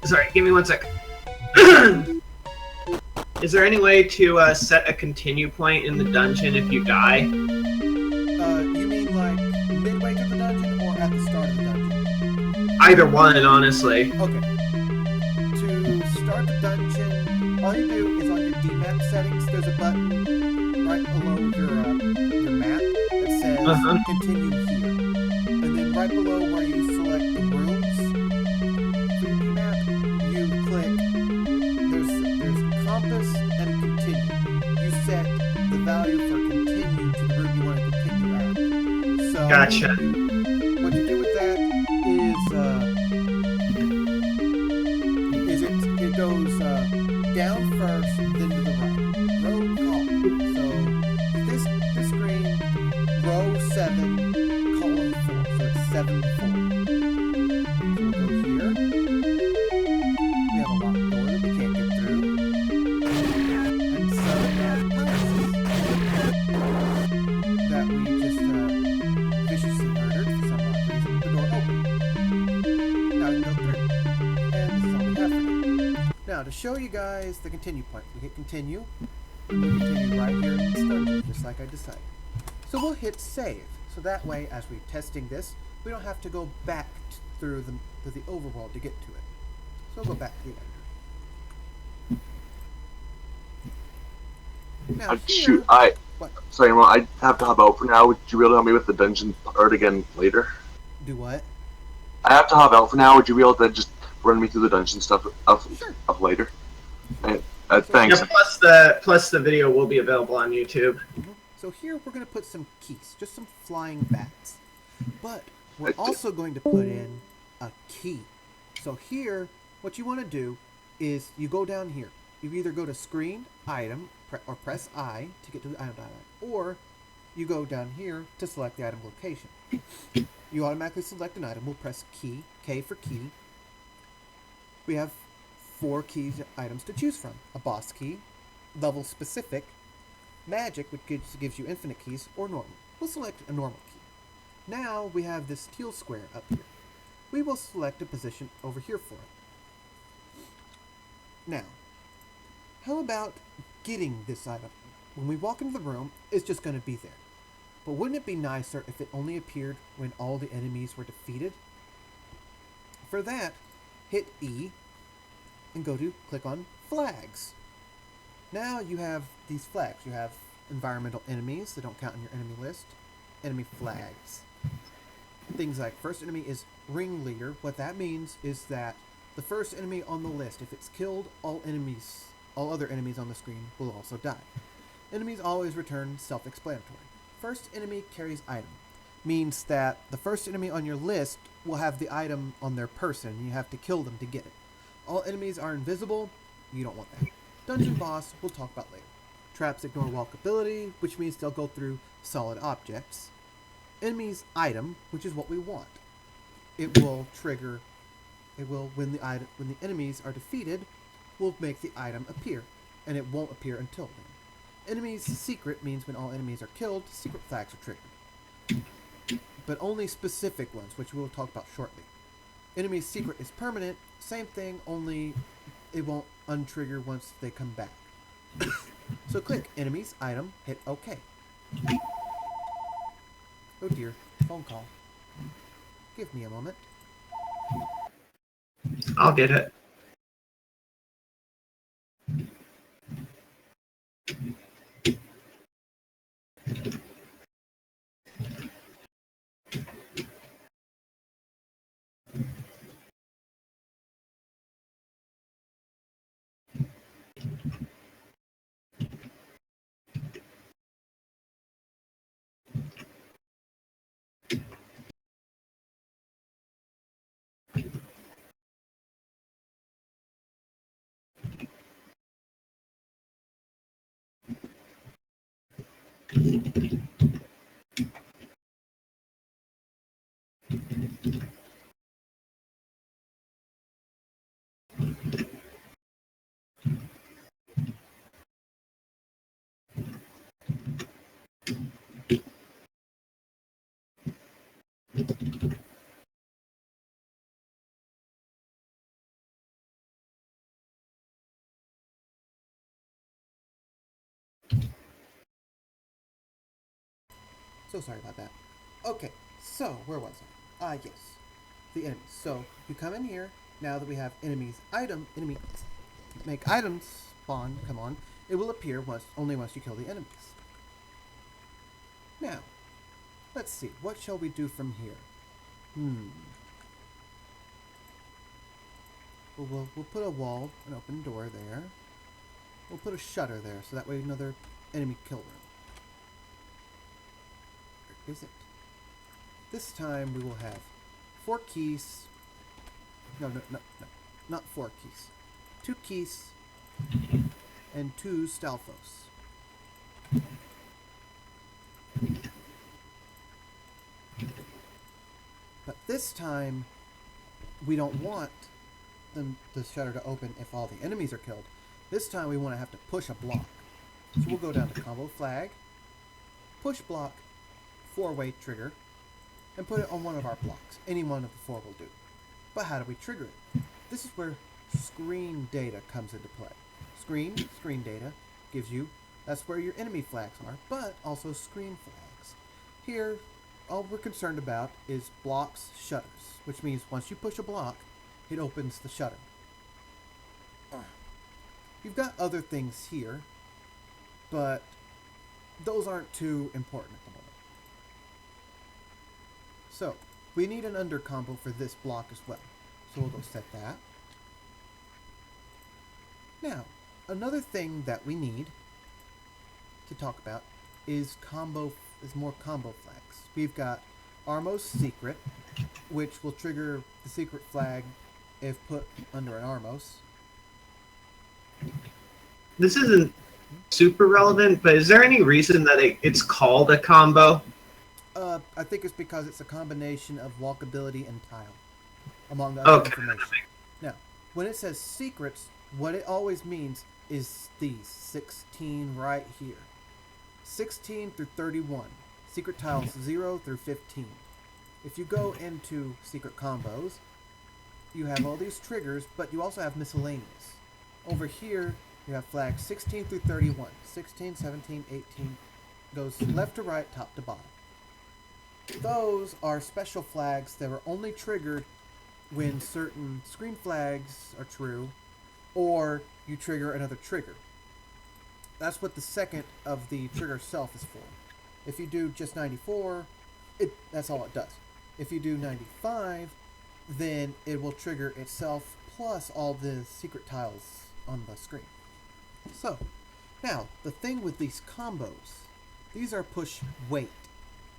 sorry, give me 1 sec. Is there any way to set a continue point in the dungeon if you die? You mean like midway through the dungeon or at the start of the dungeon? Either one, honestly. Okay. To start the dungeon, all you do is on your DMAP settings, there's a button right below your map that says continue here. And then right below where you select the rooms for your DMAP, you click, there's compass and continue. You set the value for continue to the room you want to continue at. So Gotcha. What you do with that is it goes down first, then to the right. Row column. So this screen, row 7, column 4. So it's 7, 4. So we'll go here. We have a locked door that we can't get through. And so we have pirates that we just viciously murdered for some odd reason. The door opened. Now we can go through. And this is all we have for now. Now, to show you guys the continue point, we hit continue. And we continue right here in this dungeon, just like I decided. So we'll hit save. So that way, as we're testing this, we don't have to go back through to the overworld to get to it. So I'll go back to the editor. Now Shoot, what? sorry, well, I have to hop out for now. Would you be able to help me with the dungeon part again later? Do what? I have to hop out for now. Would you be able to just run me through the dungeon stuff Sure. of later? Thanks. Yeah, plus the video will be available on YouTube. So here we're going to put some keys, just some flying bats. But we're also going to put in a key. So here, what you want to do is you go down here. You either go to screen, item, or press I to get to the item dialog, or you go down here to select the item location. You automatically select an item. We'll press key, K for key. We have 4 keys items to choose from. A boss key, level specific, magic, which gives you infinite keys, or normal. We'll select a normal key. Now we have this teal square up here. We will select a position over here for it. Now, how about getting this item? When we walk into the room, it's just going to be there. But wouldn't it be nicer if it only appeared when all the enemies were defeated? For that, hit E and click on flags. Now you have these flags. You have environmental enemies that don't count in your enemy list, enemy flags. Things like first enemy is ringleader. What that means is that the first enemy on the list, if it's killed, all other enemies on the screen will also die. Enemies always return self-explanatory. First enemy carries item. Means that the first enemy on your list will have the item on their person, and you have to kill them to get it. All enemies are invisible. You don't want that. Dungeon boss, we'll talk about later. Traps ignore walkability, which means they'll go through solid objects. Enemy's item, which is what we want. It will trigger. It will when the enemies are defeated, will make the item appear, and it won't appear until then. Enemy's secret means when all enemies are killed, secret flags are triggered. But only specific ones, which we will talk about shortly. Enemy's secret is permanent, same thing, only it won't untrigger once they come back. So click enemies, item, hit OK. Oh dear, phone call. Give me a moment. I'll get it. So sorry about that. Okay, so where was I? Yes. The enemies. So you come in here, now that we have enemies make items spawn, come on, it will appear only once you kill the enemies. Now, let's see, what shall we do from here? We'll put a wall, an open door there. We'll put a shutter there, so that way another enemy kill room. Where is it? This time we will have 4 keys. No, not 4 keys. 2 keys and 2 stalfos. But this time we don't want the shutter to open if all the enemies are killed. This time we want to have to push a block. So we'll go down to combo flag, push block, 4-way trigger, and put it on one of our blocks. Any one of the 4 will do. But how do we trigger it? This is where screen data comes into play. Screen data gives you, that's where your enemy flags are, but also screen flags. Here, all we're concerned about is blocks, shutters, which means once you push a block, it opens the shutter. You've got other things here, but those aren't too important at the moment. So, we need an under combo for this block as well. So we'll go set that. Now, another thing that we need to talk about is more combo flags. We've got Armo's Secret, which will trigger the secret flag if put under an Armos. This isn't super relevant, but is there any reason that it's called a combo? I think it's because it's a combination of walkability and tile, among other information. Now, when it says secrets, what it always means is these 16 right here. 16 through 31. Secret tiles 0 through 15. If you go into secret combos, you have all these triggers, but you also have miscellaneous. Over here, you have flags 16 through 31. 16, 17, 18. Goes left to right, top to bottom. Those are special flags that are only triggered when certain screen flags are true, or you trigger another trigger. That's what the second of the trigger self is for. If you do just 94, that's all it does. If you do 95, then it will trigger itself plus all the secret tiles on the screen. So, now, the thing with these combos, these are push weight,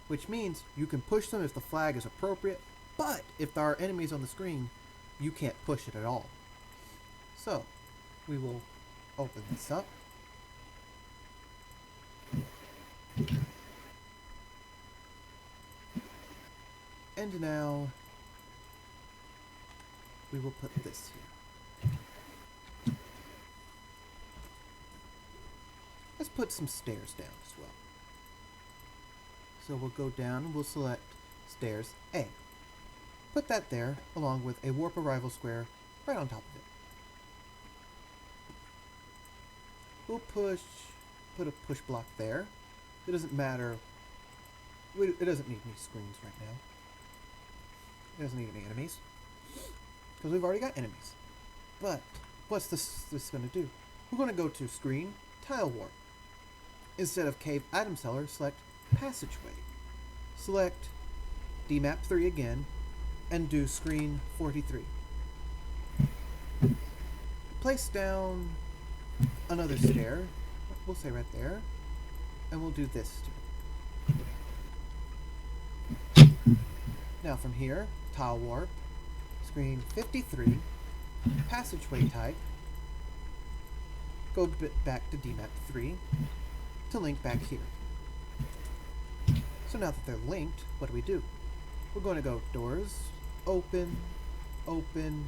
which means you can push them if the flag is appropriate, but if there are enemies on the screen, you can't push it at all. So, we will open this up. And now, we will put this here. Let's put some stairs down as well. So we'll go down and we'll select stairs A. Put that there along with a warp arrival square right on top of it. We'll put a push block there. It doesn't matter. It doesn't need any screens right now. It doesn't need any enemies, because we've already got enemies. But what's this going to do? We're going to go to screen, tile warp. Instead of cave item seller, select passageway. Select DMAP 3 again, and do screen 43. Place down another stair. We'll say right there, and we'll do this too. Now from here, tile warp, screen 53, passageway type, go back to DMAP 3 to link back here. So now that they're linked, what do? We're going to go doors, open, open,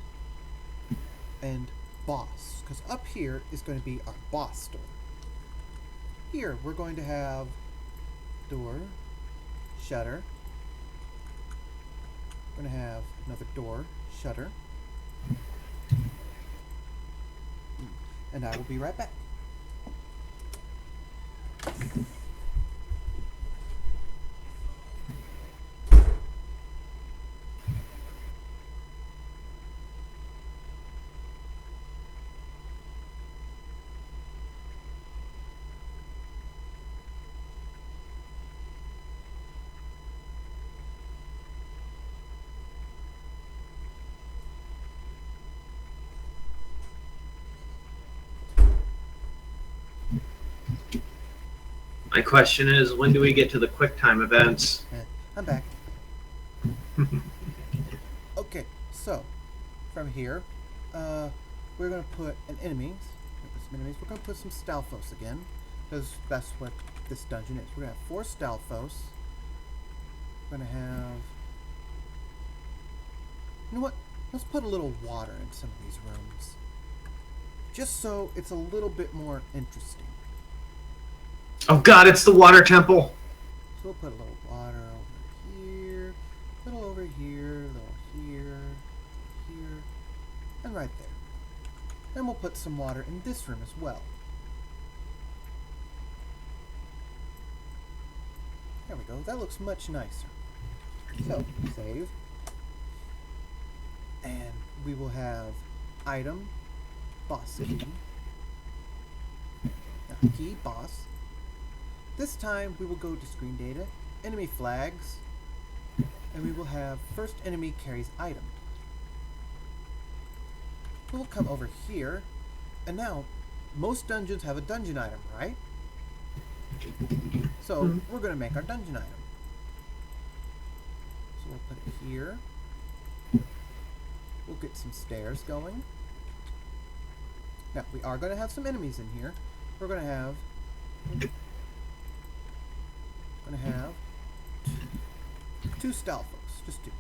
and boss, because up here is going to be our boss door. Here we're going to have door, shutter. We're going to have another door, shutter. And I will be right back. My question is, when do we get to the QuickTime events? I'm back. Okay, so from here, we're going to put an enemies. We're going to put some Stalfos again, because that's what this dungeon is. We're going to have 4 Stalfos. We're going to have... You know what? Let's put a little water in some of these rooms, just so it's a little bit more interesting. Oh god, it's the water temple! So we'll put a little water over here, a little over here, a little here, here, and right there. Then we'll put some water in this room as well. There we go. That looks much nicer. So, save. And we will have item, boss key. Now, key, boss. This time we will go to screen data, enemy flags, and we will have first enemy carries item. We'll come over here, and now most dungeons have a dungeon item, right? So we're going to make our dungeon item. So we'll put it here. We'll get some stairs going. Now we are going to have some enemies in here. We're going to have two stealth folks, just two.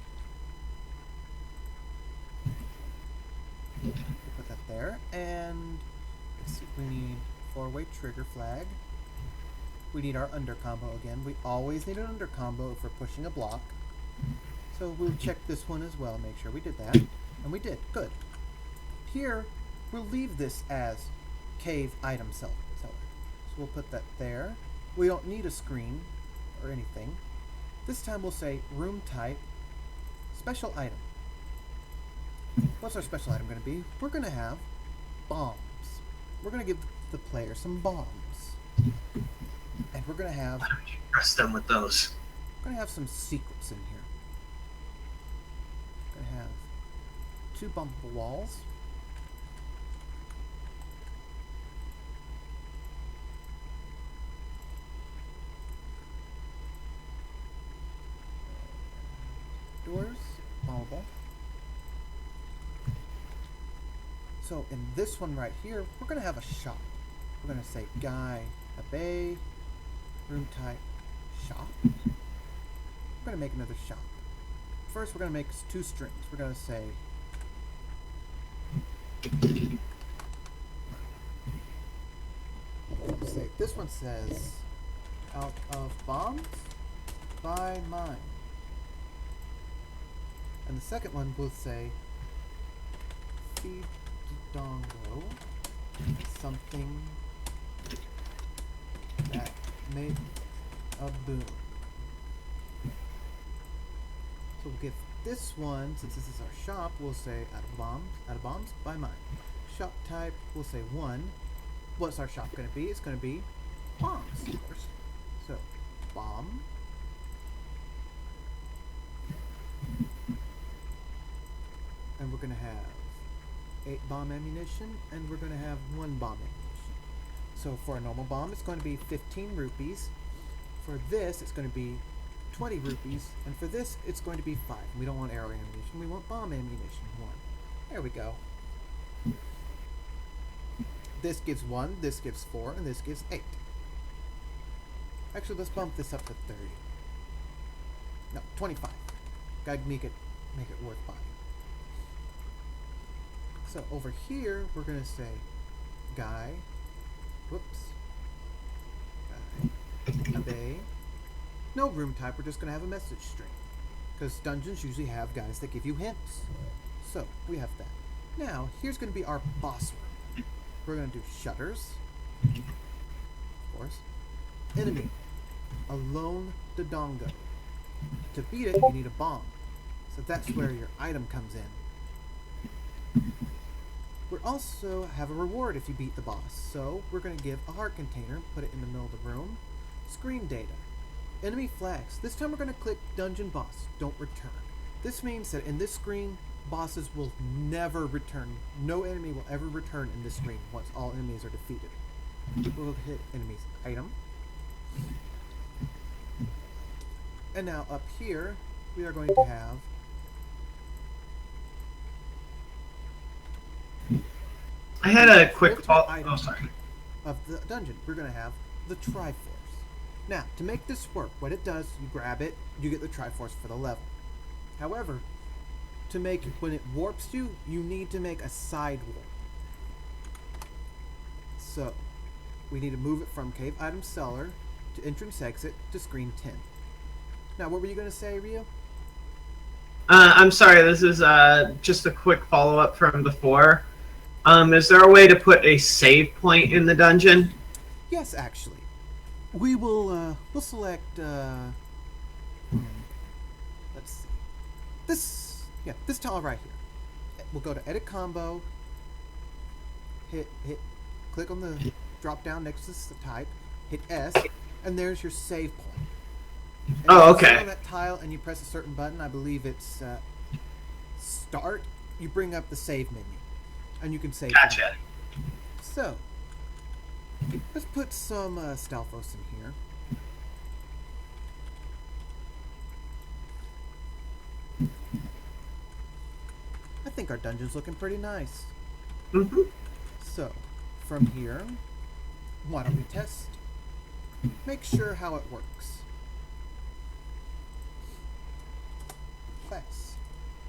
We'll put that there, and let's see, we need 4-way trigger flag. We need our under combo again. We always need an under combo if we're pushing a block. So we'll check this one as well, make sure we did that. And we did, good. Here, we'll leave this as cave item seller. So we'll put that there. We don't need a screen or anything. This time we'll say room type, special item. What's our special item going to be? We're going to have bombs. We're going to give the player some bombs. And we're going to have... Why don't you trust them with those? We're going to have some secrets in here. We're going to have 2 bumpable walls. Doors, bumpable. So in this one right here, we're going to have a shop. We're going to say guy, a bay, room type, shop. We're going to make another shop. First, we're going to make 2 strings. We're going to say this one says out of bombs by mine. And the second one will say feed dongo something that made a boom. So we'll give this one, since this is our shop, we'll say out of bombs by mine. Shop type, we'll say 1. What's our shop going to be? It's going to be bombs, of course. So bomb. And we're going to have 8 bomb ammunition, and we're going to have 1 bomb ammunition. So for a normal bomb, it's going to be 15 rupees. For this, it's going to be 20 rupees, and for this, it's going to be 5. We don't want arrow ammunition, we want bomb ammunition 1. There we go. This gives 1, this gives 4, and this gives 8. Actually, let's bump this up to 30. No, 25. Gotta make it worth buying. So over here, we're going to say guy, a bay. No room type, we're just going to have a message string. Because dungeons usually have guys that give you hints. So we have that. Now, here's going to be our boss room. We're going to do shutters. Of course. Enemy. Alone Dodongo. To beat it, you need a bomb. So that's where your item comes in. We also have a reward if you beat the boss, so we're going to give a heart container, put it in the middle of the room. Screen data. Enemy flags. This time we're going to click dungeon boss, don't return. This means that in this screen, bosses will never return. No enemy will ever return in this screen once all enemies are defeated. We'll hit enemy's item. And now up here, we are going to have I had a quick thought. Oh, sorry. Of the dungeon, we're going to have the Triforce. Now, to make this work, what it does, you grab it, you get the Triforce for the level. However, to make when it warps you, you need to make a side warp. So, we need to move it from Cave Item Cellar to Entrance Exit to Screen 10. Now, what were you going to say, Ryu? I'm sorry, this is just a quick follow-up from before. Is there a way to put a save point in the dungeon? Yes, actually. We will, we'll select, let's this tile right here. We'll go to edit combo. Click on the drop down next to the type. Hit S, and there's your save point. And Oh, if you sit okay. on that tile and you press a certain button, I believe it's start. You bring up the save menu, and you can save. Gotcha. So let's put some Stalfos in here. I think our dungeon's looking pretty nice. Mm-hmm. So, from here, why don't we test? Make sure how it works. Let's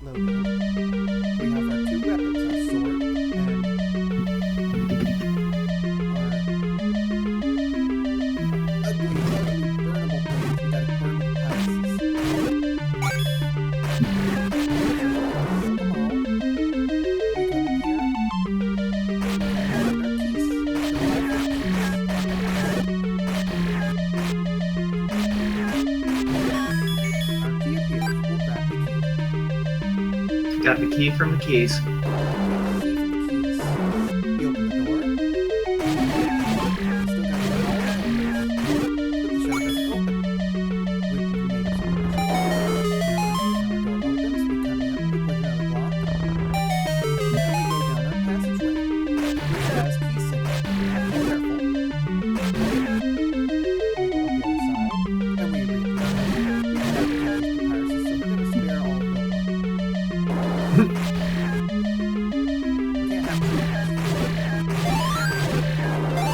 load it. We have our two weapons, our sword and our ugly, burnable things. We gotta burn the pieces. Got the key from the keys.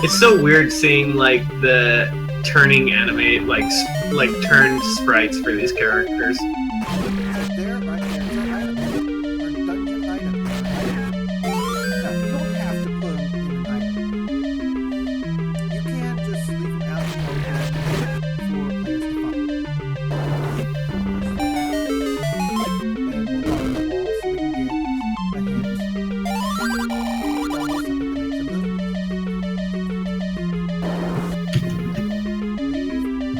It's so weird seeing like the turning anime, like turned sprites for these characters. There, right there, is our item. Our dungeon item. Now, you don't have to put them in an item. You can just leave them out in the open for players to find. And we'll go on the wall so we can get a hint. Something to make them move.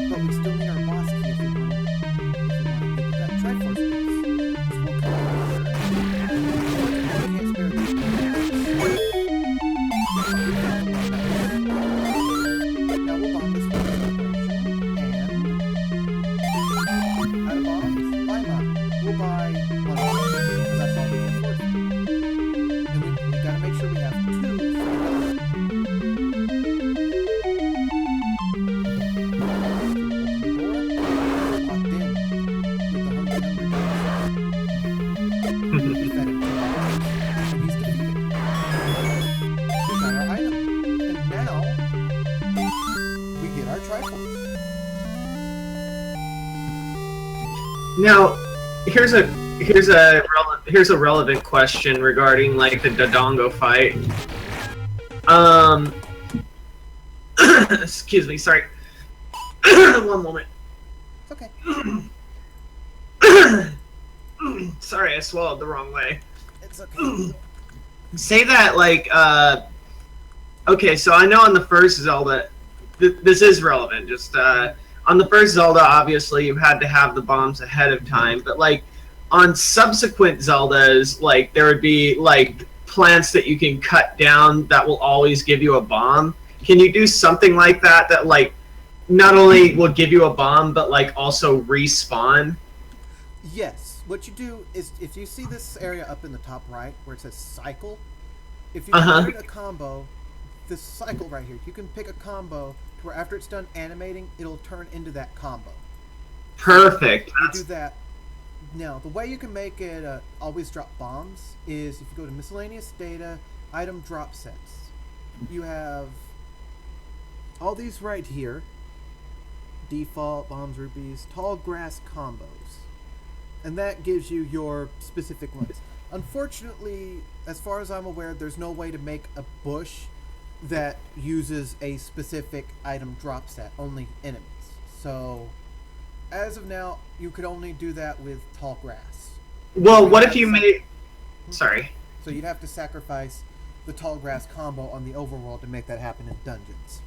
But we still need our boss key if we want to get to that Triforce piece. So we'll come over here. We can't spare these pieces. Now we'll bomb this one operation, and out of bombs, buy mine. We'll buy one of them, because that's all we can afford. And we gotta make sure we have two for the Now, here's a relevant question regarding like the Dodongo fight. Excuse me, sorry. One moment. It's okay. Sorry, I swallowed the wrong way. It's okay. Say that like okay, so I know on the first Zelda this is relevant. Just on the first Zelda, obviously you had to have the bombs ahead of time, but like on subsequent Zeldas, like there would be like plants that you can cut down that will always give you a bomb. Can you do something like that that like not only will give you a bomb but like also respawn? Yes. What you do is, if you see this area up in the top right where it says cycle, if you pick a combo, this cycle right here, you can pick a combo to where after it's done animating, it'll turn into that combo. Perfect. You do that. Now, the way you can make it always drop bombs is if you go to miscellaneous data, item drop sets. You have all these right here. Default, bombs, rupees, tall grass combos. And that gives you your specific ones. Unfortunately, as far as I'm aware, there's no way to make a bush that uses a specific item drop set, only enemies. So, as of now, you could only do that with tall grass. Well, what if you made... Sorry. So you'd have to sacrifice the tall grass combo on the overworld to make that happen in dungeons.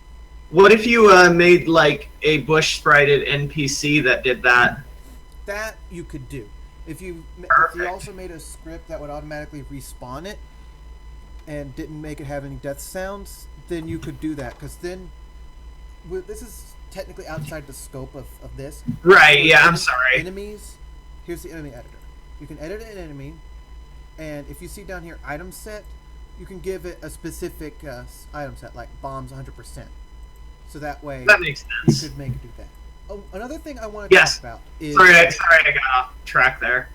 What if you made like a bush sprited NPC that did that? That you could do. If you Perfect. also made a script that would automatically respawn it and didn't make it have any death sounds, then you could do that. Because then, this is technically outside the scope of this. Right, So yeah, I'm sorry. Enemies. Here's the enemy editor. You can edit an enemy, and if you see down here item set, you can give it a specific item set, like bombs 100%. So that way, That makes you sense. could make it do that. Oh, another thing I want to Yes. talk about is Sorry, I got off track there.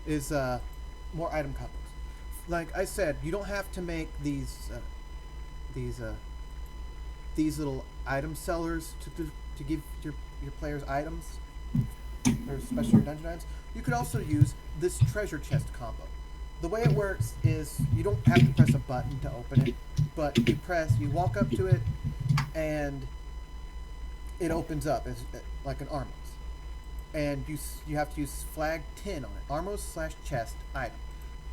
is more item combos. Like I said, you don't have to make these little item sellers to give your players items or special dungeon items. You could also use this treasure chest combo. The way it works is you don't have to press a button to open it, but you walk up to it, and it opens up as like an Armos. And you have to use flag 10 on it. Armos/chest item.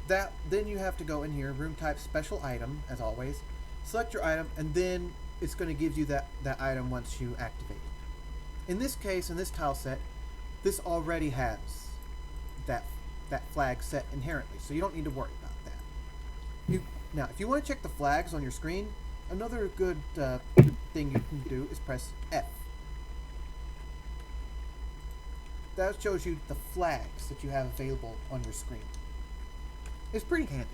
Then you have to go in here, room type special item, as always. Select your item, and then it's going to give you that item once you activate it. In this case, in this tile set, this already has that flag set inherently, so you don't need to worry about that. Now, if you want to check the flags on your screen, another good thing you can do is press F. That shows you the flags that you have available on your screen. It's pretty handy.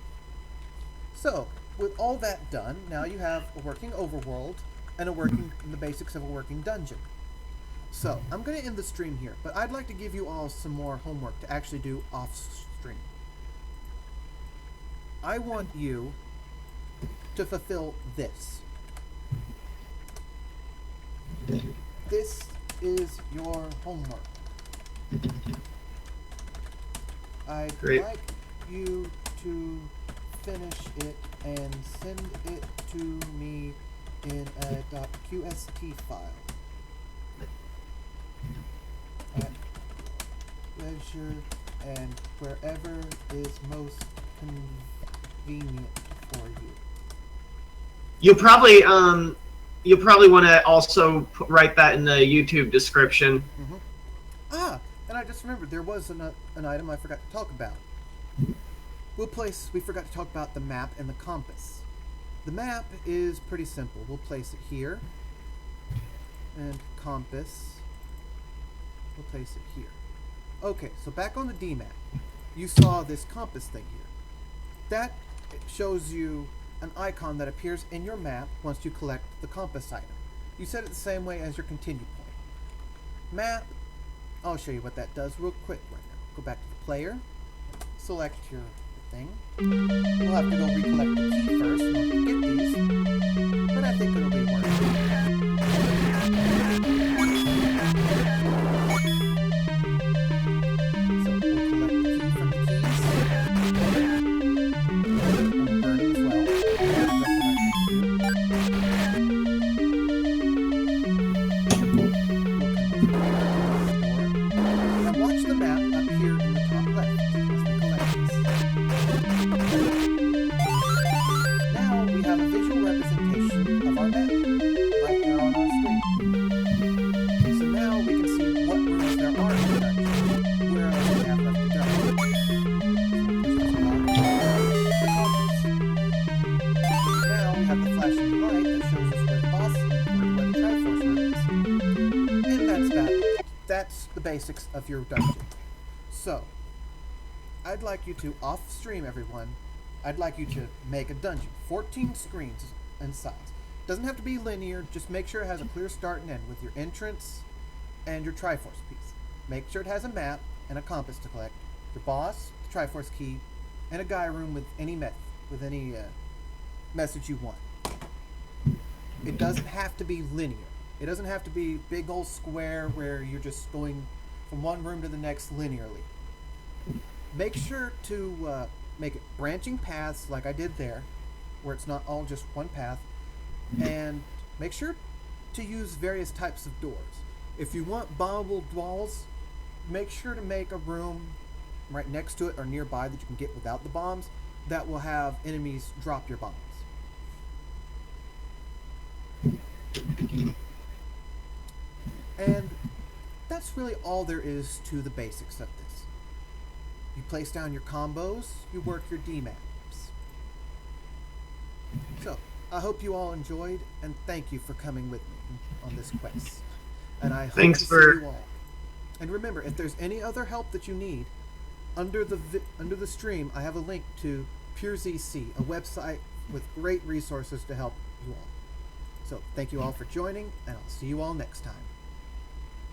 So, with all that done, now you have a working overworld and the basics of a working dungeon. So, I'm going to end the stream here, but I'd like to give you all some more homework to actually do off stream. I want you to fulfill this. This is your homework. I'd Great. like you to finish it and send it to me in a .qst file at leisure and wherever is most convenient for you. You'll probably want to also write that in the YouTube description. Mm-hmm. And I just remembered there was an item I forgot to talk about. We forgot to talk about the map and the compass. The map is pretty simple. We'll place it here. And compass, we'll place it here. Okay, so back on the D-map, you saw this compass thing here. That shows you an icon that appears in your map once you collect the compass item. You set it the same way as your continue point. Map, I'll show you what that does real quick right now. Go back to the player, select your thing. We'll have to go recollect the key first in order to get these, but I think it'll be worth it. So we'll collect the key from the keys. And burn it as well. That's what I can do. Now watch the map up here in the top left as we collect this. Now we have a visual representation of our map right there on our screen. So now we can see what rooms there are in the dungeon, where else we have left to go. So now we have the flashing light that shows us where the boss and where the Triforce room is. And that's about it. That's the basics of your dungeon. So, I'd like you to, off stream everyone, I'd like you to make a dungeon. 14 screens and size. Doesn't have to be linear, just make sure it has a clear start and end with your entrance and your Triforce piece. Make sure it has a map and a compass to collect, your boss, the Triforce key, and a guy room with any message you want. It doesn't have to be linear. It doesn't have to be big old square where you're just going from one room to the next linearly. Make sure to make it branching paths like I did there, where it's not all just one path, and make sure to use various types of doors. If you want bombable walls, make sure to make a room right next to it or nearby that you can get without the bombs that will have enemies drop your bombs. And that's really all there is to the basics of this. place down your combos, you work your D-maps. So, I hope you all enjoyed, and thank you for coming with me on this quest. And I hope Thanks to for- see you all. And remember, if there's any other help that you need, under the stream, I have a link to PureZC, a website with great resources to help you all. So, thank you all for joining, and I'll see you all next time.